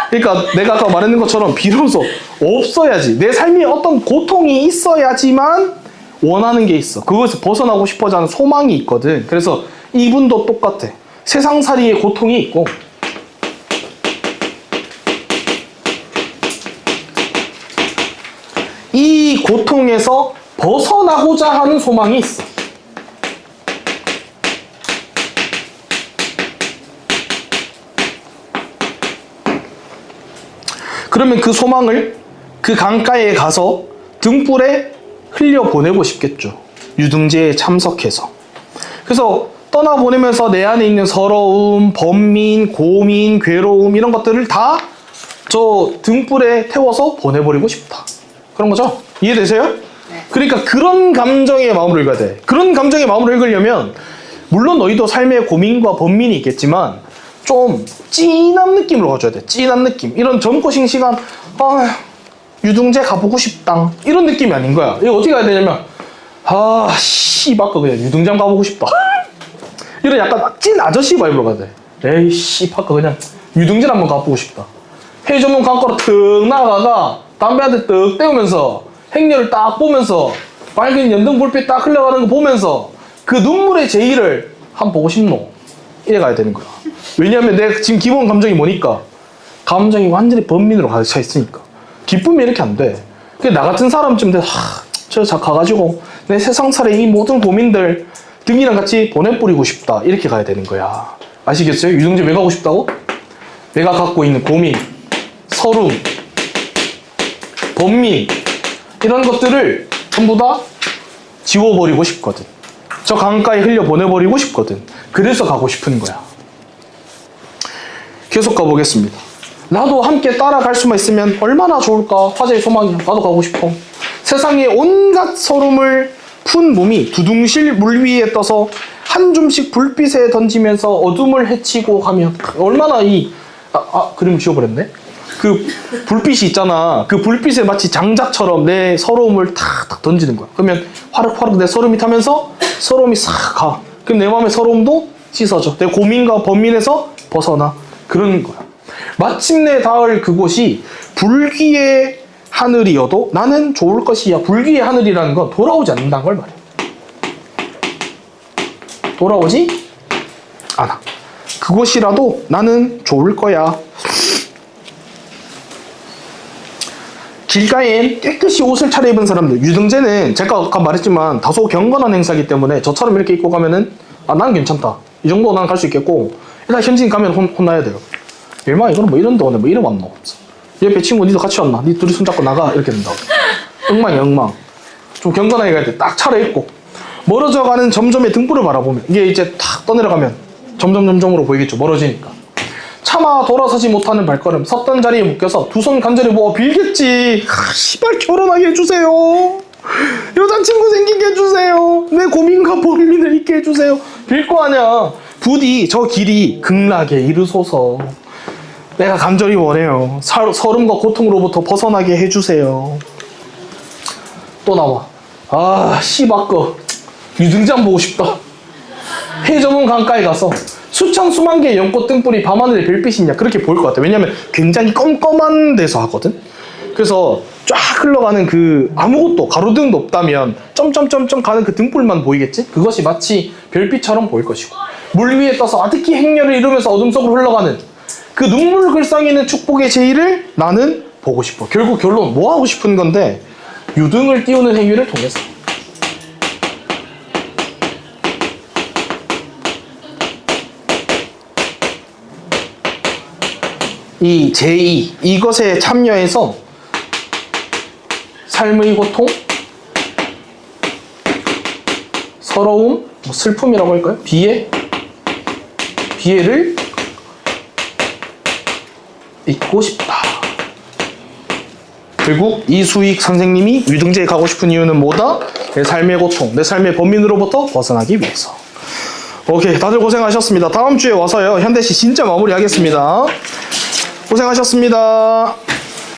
Speaker 1: 그러니까 내가 아까 말했는 것처럼 비로소 없어야지. 내 삶에 어떤 고통이 있어야지만 원하는 게 있어. 그것에서 벗어나고 싶어져 하는 소망이 있거든. 그래서 이분도 똑같아. 세상살이의 고통이 있고 이 고통에서 벗어나고자 하는 소망이 있어. 그러면 그 소망을 그 강가에 가서 등불에 흘려보내고 싶겠죠. 유등제에 참석해서. 그래서 떠나보내면서 내 안에 있는 서러움, 번민, 고민, 괴로움 이런 것들을 다 저 등불에 태워서 보내버리고 싶다. 그런 거죠? 이해되세요?
Speaker 2: 네.
Speaker 1: 그러니까 그런 감정의 마음으로 읽어야 돼. 그런 감정의 마음으로 읽으려면 물론 너희도 삶의 고민과 번민이 있겠지만 좀 찐한 느낌으로 가줘야 돼. 찐한 느낌. 이런 젊고 싱싱한 유등재 가보고 싶다 이런 느낌이 아닌 거야. 이거 어떻게 해야 되냐면 씨발 거 그냥 유등장 가보고 싶다 이런 약간 찐 아저씨 바이브로 가야 돼. 에이 씨발 거 그냥 유등진 한번 가보고 싶다. 해전문 강가로 턱 나가가 담배 한 대 떡 떼우면서 행렬을 딱 보면서 밝은 연등 불빛 딱 흘러가는 거 보면서 그 눈물의 제의를 한번 보고 싶노. 이래 가야 되는 거야. 왜냐면 내 지금 기본 감정이 뭐니까 감정이 완전히 번민으로 가득 차 있으니까 기쁨이 이렇게 안 돼. 나 같은 사람쯤 돼 저 가가지고 내 세상살의 이 모든 고민들 등이랑 같이 보내버리고 싶다 이렇게 가야 되는 거야. 아시겠어요? 유등재 왜 가고 싶다고? 내가 갖고 있는 고민, 서름, 번민 이런 것들을 전부 다 지워버리고 싶거든. 저 강가에 흘려보내버리고 싶거든. 그래서 가고 싶은 거야. 계속 가보겠습니다. 나도 함께 따라갈 수만 있으면 얼마나 좋을까. 화제의 소망이야. 나도 가고 싶어. 세상에 온갖 서름을 푼 몸이 두둥실 물 위에 떠서 한 줌씩 불빛에 던지면서 어둠을 헤치고 가면 얼마나 그림 지워버렸네. 그 불빛이 있잖아. 그 불빛에 마치 장작처럼 내 서러움을 탁탁 던지는 거야. 그러면 화르륵 내 서러움이 타면서 서러움이 싹 가. 그럼 내 마음의 서러움도 씻어져. 내 고민과 번민에서 벗어나. 그런 거야. 마침내 닿을 그곳이 불귀의 하늘이어도 나는 좋을 것이야. 불귀의 하늘이라는 건 돌아오지 않는다는 걸 말해. 돌아오지 않아. 그곳이라도 나는 좋을 거야. 길가엔 깨끗이 옷을 차려입은 사람들. 유등재는 제가 아까 말했지만 다소 경건한 행사이기 때문에 저처럼 이렇게 입고 가면은 난 괜찮다. 이 정도 난 갈 수 있겠고 일단 현지인 가면 혼나야 돼요. 일마 이거는 뭐 이런데 오네. 뭐 이름 왔노. 옆에 친구 니도 같이 왔나? 니 둘이 손잡고 나가. 이렇게 된다고. 엉망이야 엉망. 좀 경건하게 갈 때 딱 차려입고 멀어져가는 점점의 등불을 바라보면 이게 이제 탁 떠내려가면 점점점점으로 보이겠죠. 멀어지니까. 차마 돌아서지 못하는 발걸음. 섰던 자리에 묶여서 두 손 간절히 모아 빌겠지. 씨발 결혼하게 해주세요. 여자친구 생기게 해주세요. 내 고민과 번민을 잊게 해주세요. 빌 거 아냐. 부디 저 길이 극락에 이르소서. 내가 간절히 원해요. 서름과 고통으로부터 벗어나게 해주세요. 또 나와. 씨발거 유등장 보고 싶다. 해저문 강가에 가서 수천 수만 개의 연꽃 등불이 밤하늘에 별빛이 있냐 그렇게 보일 것 같아. 왜냐면 굉장히 껌껌한 데서 하거든. 그래서 쫙 흘러가는 그 아무것도 가로등도 없다면 점점점점 가는 그 등불만 보이겠지? 그것이 마치 별빛처럼 보일 것이고 물 위에 떠서 아득히 행렬을 이루면서 어둠 속으로 흘러가는 그 눈물 글썽이는 축복의 제의를 나는 보고 싶어. 결국 결론 뭐 하고 싶은 건데 유등을 띄우는 행위를 통해서 이 제의 이것에 참여해서 삶의 고통, 서러움, 슬픔이라고 할까요? 비애를 잊고 싶다. 결국 이수익 선생님이 유등재에 가고 싶은 이유는 뭐다? 내 삶의 고통, 내 삶의 번민으로부터 벗어나기 위해서. 오케이, 다들 고생하셨습니다. 다음 주에 와서요 현대시 진짜 마무리하겠습니다. 고생하셨습니다.